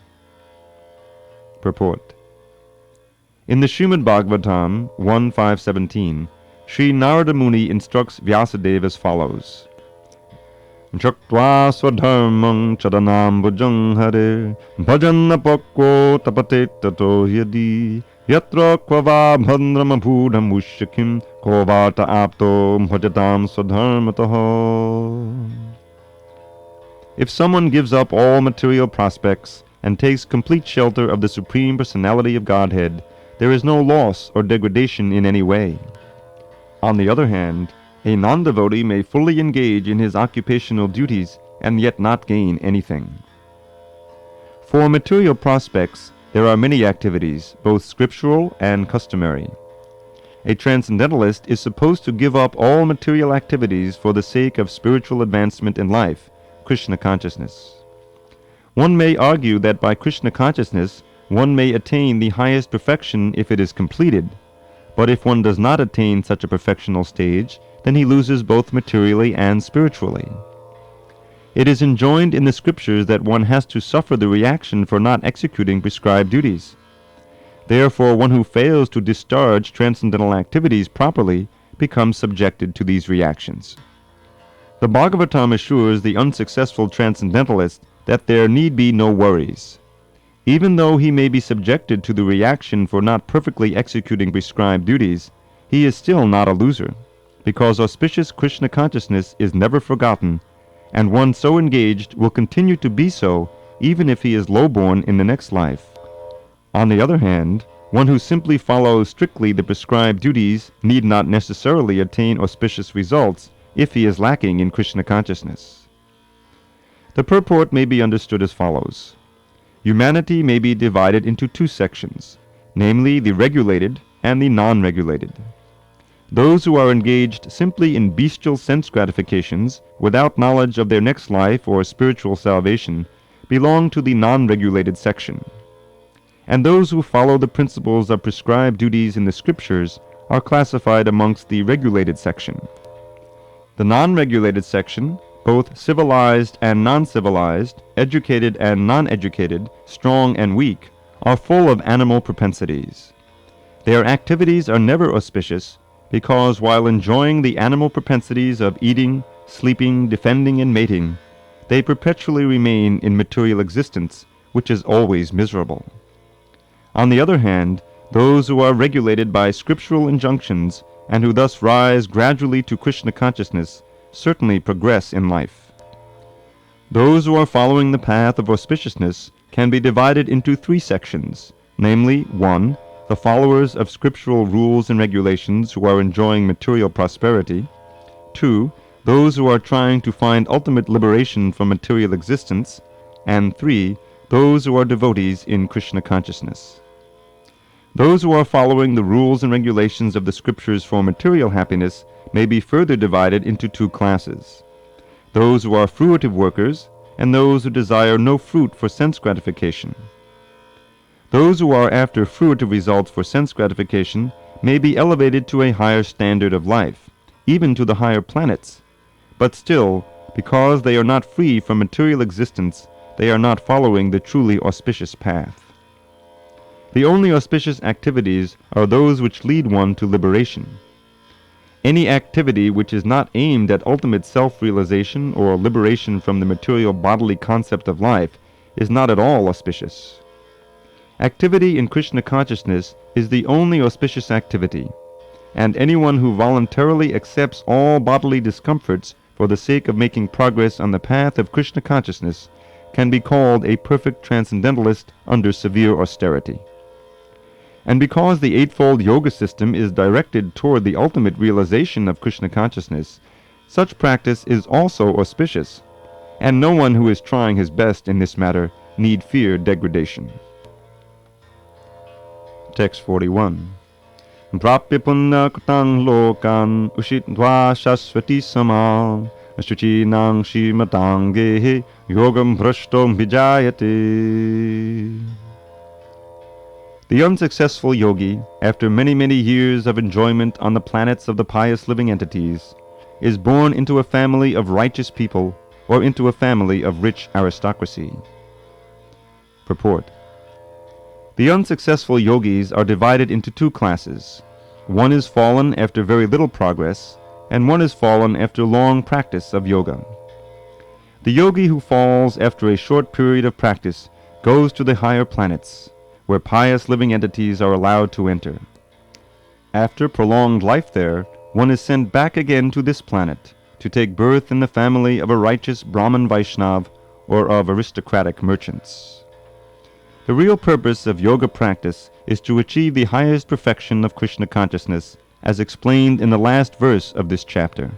Speaker 1: Purport. In the Srimad Bhagavatam 1.5.17, Sri Narada Muni instructs Vyasadeva as follows. Chaktva swadharmang chadanam bhujang hare bhajanna pakko tapate tato yadi yatra kvava bhandram abhudam ushyakim kovata apto bhajatam swadharmataha. If someone gives up all material prospects and takes complete shelter of the Supreme Personality of Godhead, there is no loss or degradation in any way. On the other hand, a non-devotee may fully engage in his occupational duties and yet not gain anything. For material prospects, there are many activities, both scriptural and customary. A transcendentalist is supposed to give up all material activities for the sake of spiritual advancement in life, Krishna consciousness. One may argue that by Krishna consciousness, one may attain the highest perfection if it is completed, but if one does not attain such a perfectional stage, then he loses both materially and spiritually. It is enjoined in the scriptures that one has to suffer the reaction for not executing prescribed duties. Therefore, one who fails to discharge transcendental activities properly becomes subjected to these reactions. The Bhagavatam assures the unsuccessful transcendentalist that there need be no worries. Even though he may be subjected to the reaction for not perfectly executing prescribed duties, he is still not a loser, because auspicious Krishna consciousness is never forgotten, and one so engaged will continue to be so even if he is lowborn in the next life. On the other hand, one who simply follows strictly the prescribed duties need not necessarily attain auspicious results if he is lacking in Krishna consciousness. The purport may be understood as follows. Humanity may be divided into two sections, namely the regulated and the non-regulated. Those who are engaged simply in bestial sense gratifications without knowledge of their next life or spiritual salvation belong to the non-regulated section. And those who follow the principles of prescribed duties in the scriptures are classified amongst the regulated section. The non-regulated section, both civilized and non-civilized, educated and non-educated, strong and weak, are full of animal propensities. Their activities are never auspicious, because while enjoying the animal propensities of eating, sleeping, defending, and mating, they perpetually remain in material existence, which is always miserable. On the other hand, those who are regulated by scriptural injunctions and who thus rise gradually to Krishna consciousness certainly progress in life. Those who are following the path of auspiciousness can be divided into three sections, namely 1. The followers of scriptural rules and regulations who are enjoying material prosperity, 2. Those who are trying to find ultimate liberation from material existence, and 3. Those who are devotees in Krishna consciousness. Those who are following the rules and regulations of the scriptures for material happiness may be further divided into two classes. Those who are fruitive workers, and those who desire no fruit for sense gratification. Those who are after fruitive results for sense gratification may be elevated to a higher standard of life, even to the higher planets, but still, because they are not free from material existence, they are not following the truly auspicious path. The only auspicious activities are those which lead one to liberation. Any activity which is not aimed at ultimate self-realization or liberation from the material bodily concept of life is not at all auspicious. Activity in Krishna consciousness is the only auspicious activity, and anyone who voluntarily accepts all bodily discomforts for the sake of making progress on the path of Krishna consciousness can be called a perfect transcendentalist under severe austerity. And because the Eightfold Yoga system is directed toward the ultimate realization of Krishna consciousness, such practice is also auspicious, and no one who is trying his best in this matter need fear degradation. Text 41. Prapya punna kutang lokan ushitva shasvati samal ashuchinang shimatang gehe yogam bhrashtom vijayate. The unsuccessful yogi, after many years of enjoyment on the planets of the pious living entities, is born into a family of righteous people or into a family of rich aristocracy. Purport. The unsuccessful yogis are divided into two classes. One is fallen after very little progress, and one is fallen after long practice of yoga. The yogi who falls after a short period of practice goes to the higher planets, where pious living entities are allowed to enter. After prolonged life there, one is sent back again to this planet to take birth in the family of a righteous Brahmin Vaishnav or of aristocratic merchants. The real purpose of yoga practice is to achieve the highest perfection of Krishna consciousness, as explained in the last verse of this chapter.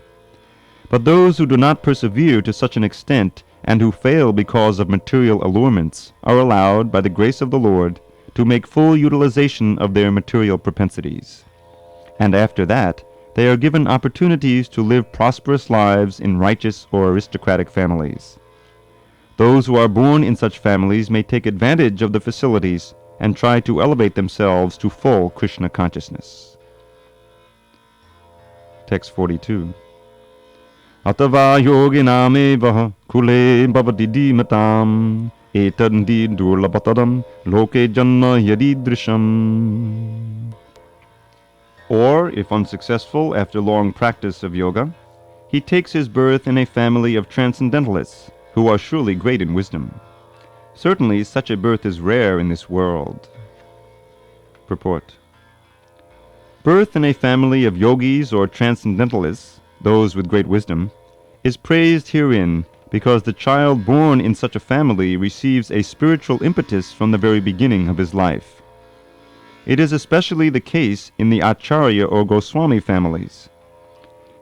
Speaker 1: But those who do not persevere to such an extent and who fail because of material allurements are allowed, by the grace of the Lord, to make full utilization of their material propensities. And after that, they are given opportunities to live prosperous lives in righteous or aristocratic families. Those who are born in such families may take advantage of the facilities and try to elevate themselves to full Krishna consciousness. Text 42. Atava yoginameva kule bhavati dhimatam etandi durlabhatadam loke janna yadidrisham. Or, if unsuccessful after long practice of yoga, he takes his birth in a family of transcendentalists, who are surely great in wisdom. Certainly such a birth is rare in this world. Purport. Birth in a family of yogis or transcendentalists, those with great wisdom, is praised herein because the child born in such a family receives a spiritual impetus from the very beginning of his life. It is especially the case in the Acharya or Goswami families.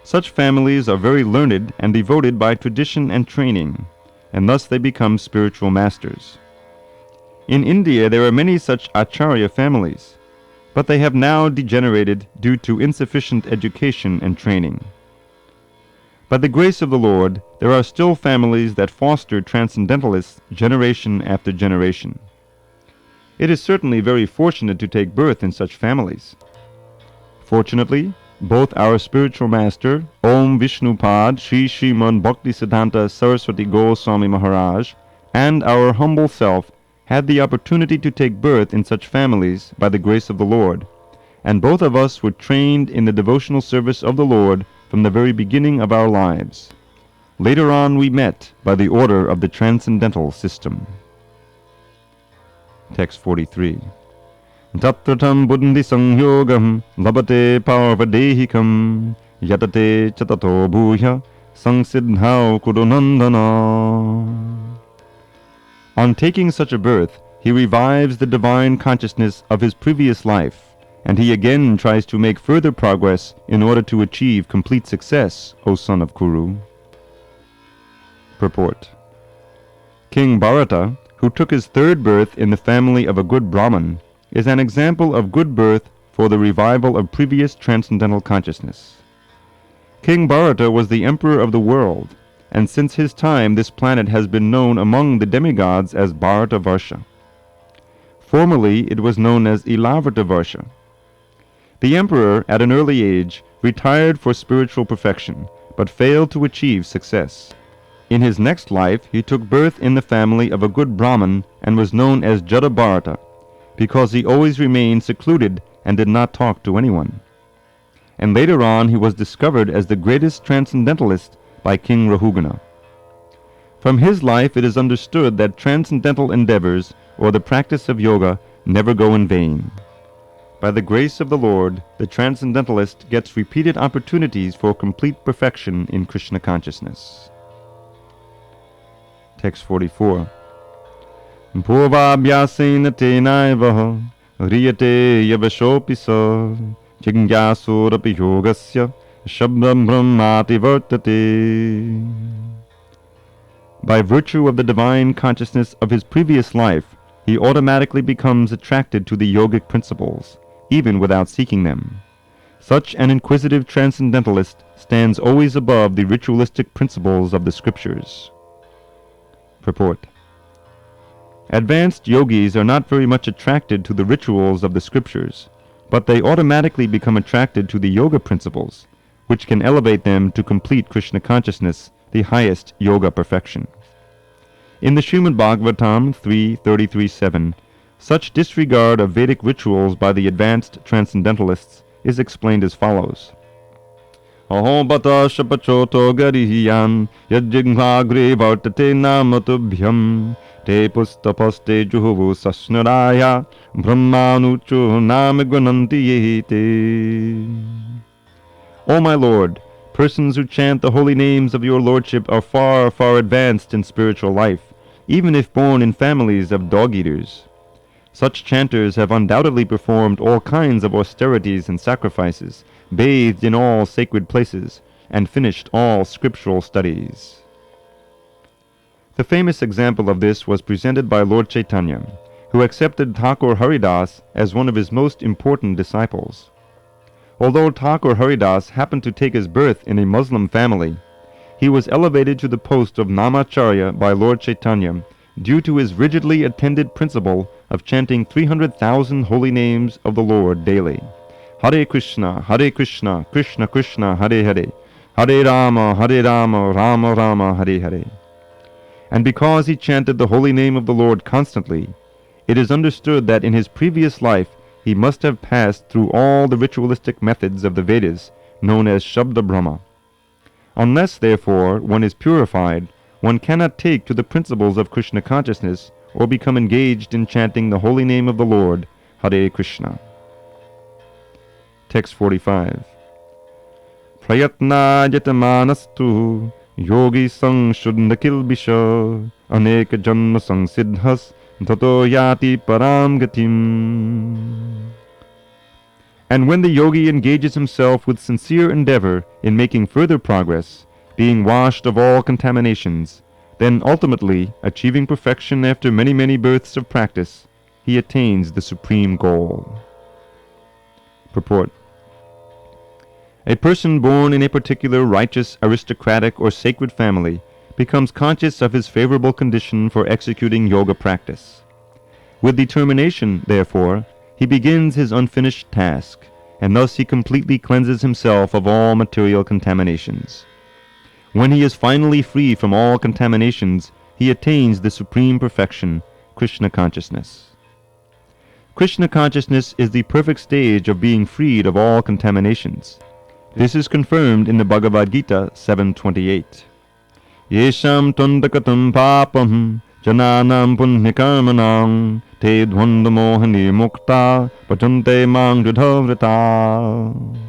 Speaker 1: Such families are very learned and devoted by tradition and training, and thus they become spiritual masters. In India there are many such Acharya families, but they have now degenerated due to insufficient education and training. By the grace of the Lord, there are still families that foster transcendentalists generation after generation. It is certainly very fortunate to take birth in such families. Fortunately, both our spiritual master, Om Vishnupad Sri Sriman Bhaktivedanta Saraswati Goswami Maharaj, and our humble self had the opportunity to take birth in such families by the grace of the Lord, and both of us were trained in the devotional service of the Lord from the very beginning of our lives. Later on we met by the order of the transcendental system. Text 43. Tatratam buddhi sangyogam labate parvadehikam yatate chatato bhuya sangsiddhau kudunandana. On taking such a birth, he revives the divine consciousness of his previous life, and he again tries to make further progress in order to achieve complete success, O son of Kuru. Purport. King Bharata, who took his third birth in the family of a good Brahmin, is an example of good birth for the revival of previous transcendental consciousness. King Bharata was the emperor of the world, and since his time this planet has been known among the demigods as Bharata Varsha. Formerly it was known as Ilavrata Varsha. The emperor, at an early age, retired for spiritual perfection, but failed to achieve success. In his next life, he took birth in the family of a good Brahmin and was known as Jada Bharata, because he always remained secluded and did not talk to anyone. And later on he was discovered as the greatest transcendentalist by King Rahugana. From his life it is understood that transcendental endeavors, or the practice of yoga, never go in vain. By the grace of the Lord, the transcendentalist gets repeated opportunities for complete perfection in Krishna consciousness. Text 44. Purvabhyasena tenaivaha hriyate yavashopi sa jignasurapi yogasya shabdam brahmati vartate. By virtue of the divine consciousness of his previous life, he automatically becomes attracted to the yogic principles, even without seeking them. Such an inquisitive transcendentalist stands always above the ritualistic principles of the scriptures. Purport. Advanced yogis are not very much attracted to the rituals of the scriptures, but they automatically become attracted to the yoga principles, which can elevate them to complete Krishna consciousness, the highest yoga perfection. In the Srimad Bhagavatam 3.33.7, such disregard of Vedic rituals by the advanced transcendentalists is explained as follows. Aho bata shapachoto gariyan yajjinghagre vartate namatubhyam te pustapaste juhuvu sasnaraya brahmanucho namagunanti yehite. O my Lord, persons who chant the holy names of your Lordship are far, far advanced in spiritual life, even if born in families of dog-eaters. Such chanters have undoubtedly performed all kinds of austerities and sacrifices, bathed in all sacred places, and finished all scriptural studies. The famous example of this was presented by Lord Chaitanya, who accepted Thakur Haridas as one of his most important disciples. Although Thakur Haridas happened to take his birth in a Muslim family, he was elevated to the post of Namacharya by Lord Chaitanya due to his rigidly attended principle of chanting 300,000 holy names of the Lord daily. Hare Krishna, Krishna Krishna, Hare Hare, Hare Rama, Rama Rama, Hare Hare. And because he chanted the holy name of the Lord constantly, it is understood that in his previous life he must have passed through all the ritualistic methods of the Vedas, known as Shabda Brahma. Unless, therefore, one is purified, one cannot take to the principles of Krishna consciousness or become engaged in chanting the holy name of the Lord, Hare Krishna. Text 45. Prayatna yatamanastu yogi sang shuddha kilbisha aneka janma sang siddhas tato yati param gatim. And when the yogi engages himself with sincere endeavor in making further progress, being washed of all contaminations, then ultimately, achieving perfection after many births of practice, he attains the supreme goal. Purport. A person born in a particular righteous, aristocratic, or sacred family becomes conscious of his favorable condition for executing yoga practice. With determination, therefore, he begins his unfinished task, and thus he completely cleanses himself of all material contaminations. When he is finally free from all contaminations, he attains the supreme perfection, Krishna consciousness. Krishna consciousness is the perfect stage of being freed of all contaminations. This is confirmed in the Bhagavad Gita 7.28. Yesham tundakatam papam jananam punyakarmanam te dvandammohani mukta patante mang dridhavrata.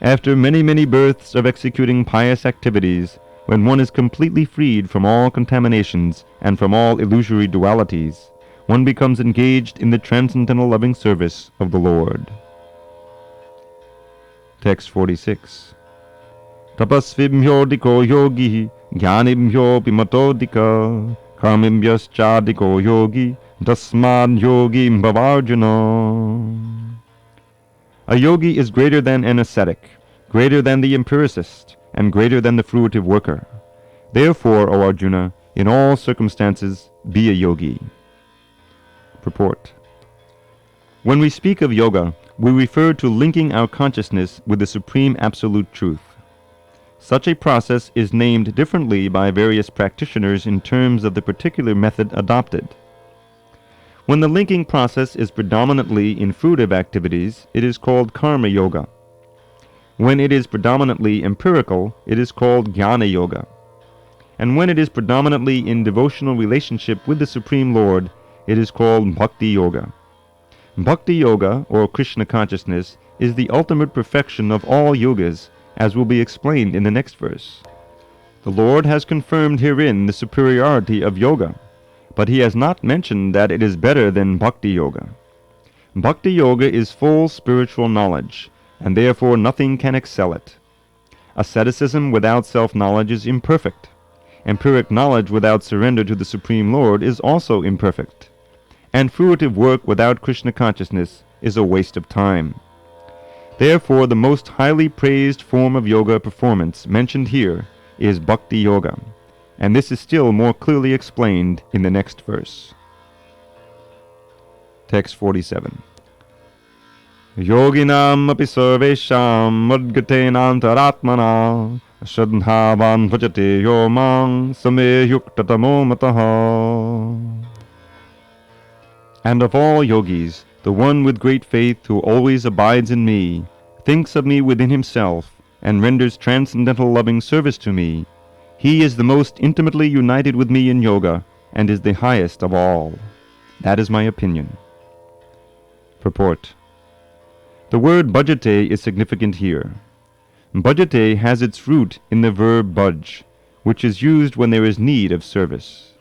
Speaker 1: After many births of executing pious activities, when one is completely freed from all contaminations and from all illusory dualities, one becomes engaged in the transcendental loving service of the Lord. Text 46. Tapasvibhyo diko yogi, jnanibhyo pimato dika, karmibhyascha diko yogi, tasmad yogi bhavarjuna. A yogi is greater than an ascetic, greater than the empiricist, and greater than the fruitive worker. Therefore, O Arjuna, in all circumstances, be a yogi. Purport. When we speak of yoga, we refer to linking our consciousness with the Supreme Absolute Truth. Such a process is named differently by various practitioners in terms of the particular method adopted. When the linking process is predominantly in fruitive activities, it is called karma yoga. When it is predominantly empirical, it is called Dhyāna-yoga. And when it is predominantly in devotional relationship with the Supreme Lord, it is called Bhakti yoga. Bhakti yoga, or Krishna consciousness, is the ultimate perfection of all yogas, as will be explained in the next verse. The Lord has confirmed herein the superiority of yoga, but he has not mentioned that it is better than Bhakti yoga. Bhakti yoga is full spiritual knowledge, and therefore nothing can excel it. Asceticism without self-knowledge is imperfect. Empiric knowledge without surrender to the Supreme Lord is also imperfect. And fruitive work without Krishna consciousness is a waste of time. Therefore, the most highly praised form of yoga performance mentioned here is Bhakti yoga, and this is still more clearly explained in the next verse. Text 47. Yoginam api sarvesham madgatenantaratmana shraddhavan bhajate yomang same yuktatamo mataha. And of all yogis, the one with great faith who always abides in me, thinks of me within himself, and renders transcendental loving service to me, he is the most intimately united with me in yoga, and is the highest of all. That is my opinion. Purport. The word bhajate is significant here. Bhajate has its root in the verb bhaj, which is used when there is need of service.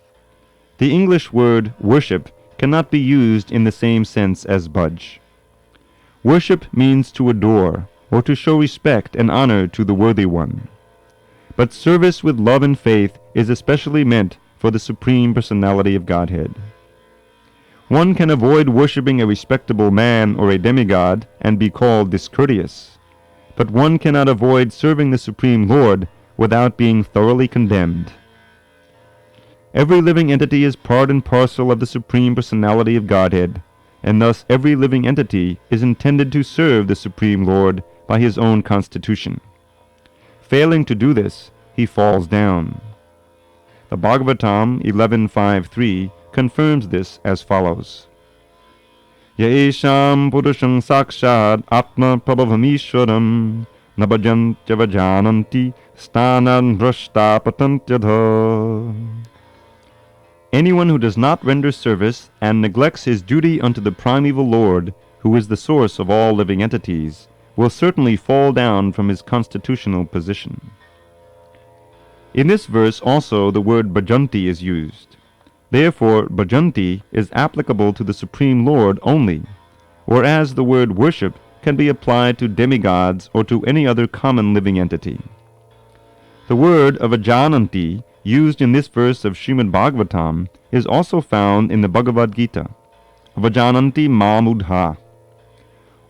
Speaker 1: The English word worship cannot be used in the same sense as bhaj. Worship means to adore, or to show respect and honor to the worthy one. But service with love and faith is especially meant for the Supreme Personality of Godhead. One can avoid worshipping a respectable man or a demigod and be called discourteous, but one cannot avoid serving the Supreme Lord without being thoroughly condemned. Every living entity is part and parcel of the Supreme Personality of Godhead, and thus every living entity is intended to serve the Supreme Lord by his own constitution. Failing to do this, he falls down. The Bhagavatam 11.5.3 confirms this as follows. Yaesham purusham sakshad atma prabhavamishwaram nabhajantya vajananti stanan brashta patantyadha. Anyone who does not render service and neglects his duty unto the primeval Lord, who is the source of all living entities, will certainly fall down from his constitutional position. In this verse also the word bhajanti is used. Therefore, bhajanti is applicable to the Supreme Lord only, whereas the word worship can be applied to demigods or to any other common living entity. The word avajananti, used in this verse of Srimad Bhagavatam, is also found in the Bhagavad Gita. Avajananti mamudha.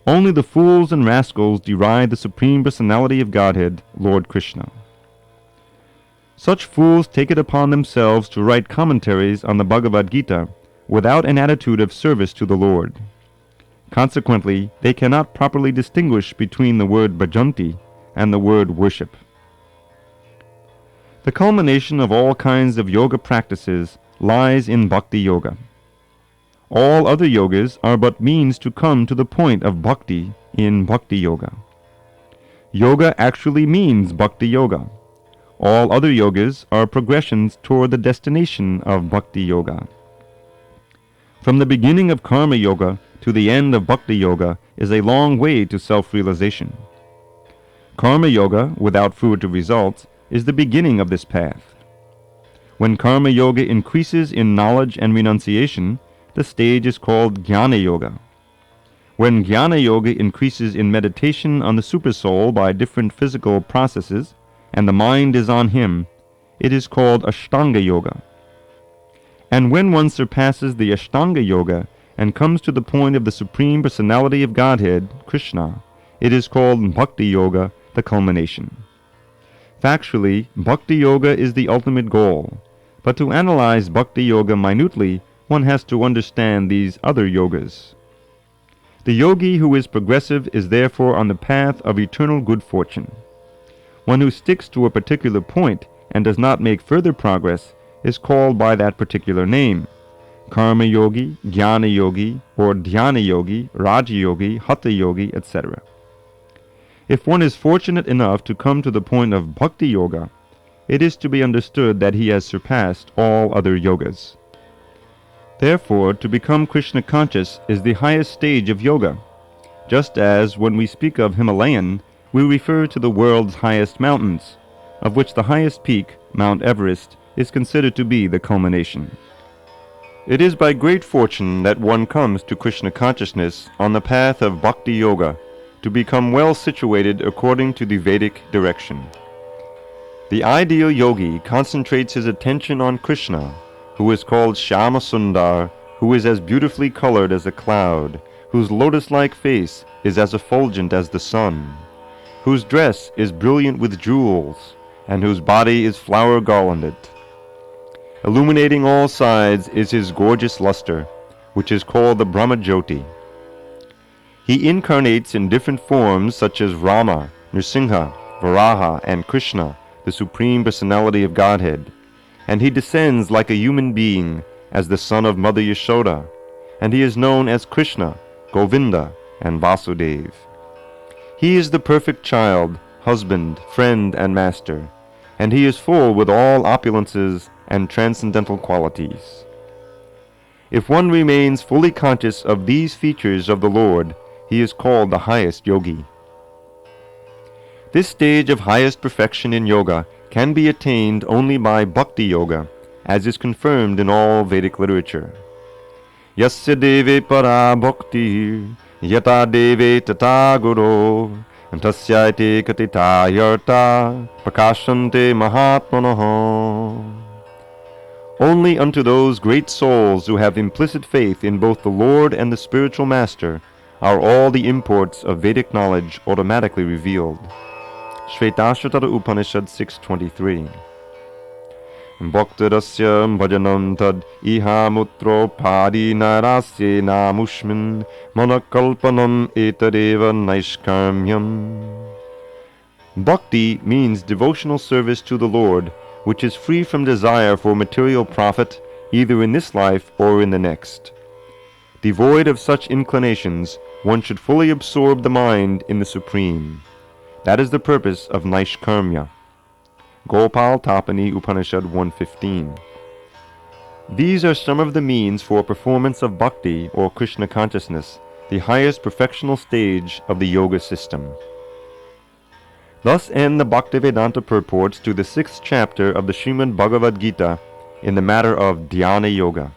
Speaker 1: Only the fools and rascals deride the Supreme Personality of Godhead, Lord Krishna. Such fools take it upon themselves to write commentaries on the Bhagavad Gita without an attitude of service to the Lord. Consequently, they cannot properly distinguish between the word bhajanti and the word worship. The culmination of all kinds of yoga practices lies in bhakti yoga. All other yogas are but means to come to the point of bhakti in bhakti yoga. Yoga actually means bhakti yoga. All other yogas are progressions toward the destination of bhakti yoga. From the beginning of karma yoga to the end of bhakti yoga is a long way to self-realization. Karma yoga, without fruitive results, is the beginning of this path. When karma yoga increases in knowledge and renunciation, the stage is called Jnana yoga. When Jnana yoga increases in meditation on the supersoul by different physical processes, and the mind is on him, it is called Ashtanga yoga. And when one surpasses the Ashtanga yoga and comes to the point of the Supreme Personality of Godhead, Krishna, it is called Bhakti yoga, the culmination. Factually, Bhakti yoga is the ultimate goal, but to analyze Bhakti yoga minutely, one has to understand these other yogas. The yogi who is progressive is therefore on the path of eternal good fortune. One who sticks to a particular point and does not make further progress is called by that particular name: karma yogi, jnana yogi, or dhyana yogi, raja yogi, hatha yogi, etc. If one is fortunate enough to come to the point of bhakti yoga, it is to be understood that he has surpassed all other yogas. Therefore, to become Krishna conscious is the highest stage of yoga, just as when we speak of Himalayan, we refer to the world's highest mountains, of which the highest peak, Mount Everest, is considered to be the culmination. It is by great fortune that one comes to Krishna consciousness on the path of bhakti yoga, to become well situated according to the Vedic direction. The ideal yogi concentrates his attention on Krishna, who is called Shyama Sundar, who is as beautifully colored as a cloud, whose lotus-like face is as effulgent as the sun, whose dress is brilliant with jewels, and whose body is flower-garlanded. Illuminating all sides is his gorgeous luster, which is called the Brahma-jyoti. He incarnates in different forms such as Rama, Nrsimha, Varaha, and Krishna, the Supreme Personality of Godhead, and he descends like a human being as the son of Mother Yashoda, and he is known as Krishna, Govinda, and Vasudeva. He is the perfect child, husband, friend, and master, and he is full with all opulences and transcendental qualities. If one remains fully conscious of these features of the Lord, he is called the highest yogi. This stage of highest perfection in yoga can be attained only by bhakti yoga, as is confirmed in all Vedic literature. Yasya deve para bhakti yata deve tata guru tasyaite katita yarta prakashante mahatmanaha. Only unto those great souls who have implicit faith in both the Lord and the spiritual master are all the imports of Vedic knowledge automatically revealed. Shvetashvatara Upanishad 6.23. Bhaktarasya bhajanam tad iha mutro padi narasye namushmin manakalpanam etadeva naishkarmyam. Bhakti means devotional service to the Lord, which is free from desire for material profit, either in this life or in the next. Devoid of such inclinations, one should fully absorb the mind in the Supreme. That is the purpose of Naishkarmya. Gopal Tapani Upanishad 1.15. These are some of the means for performance of bhakti or Krishna consciousness, the highest perfectional stage of the yoga system. Thus end the Bhaktivedanta purports to the 6th chapter of the Srimad Bhagavad Gita in the matter of Dhyāna-yoga.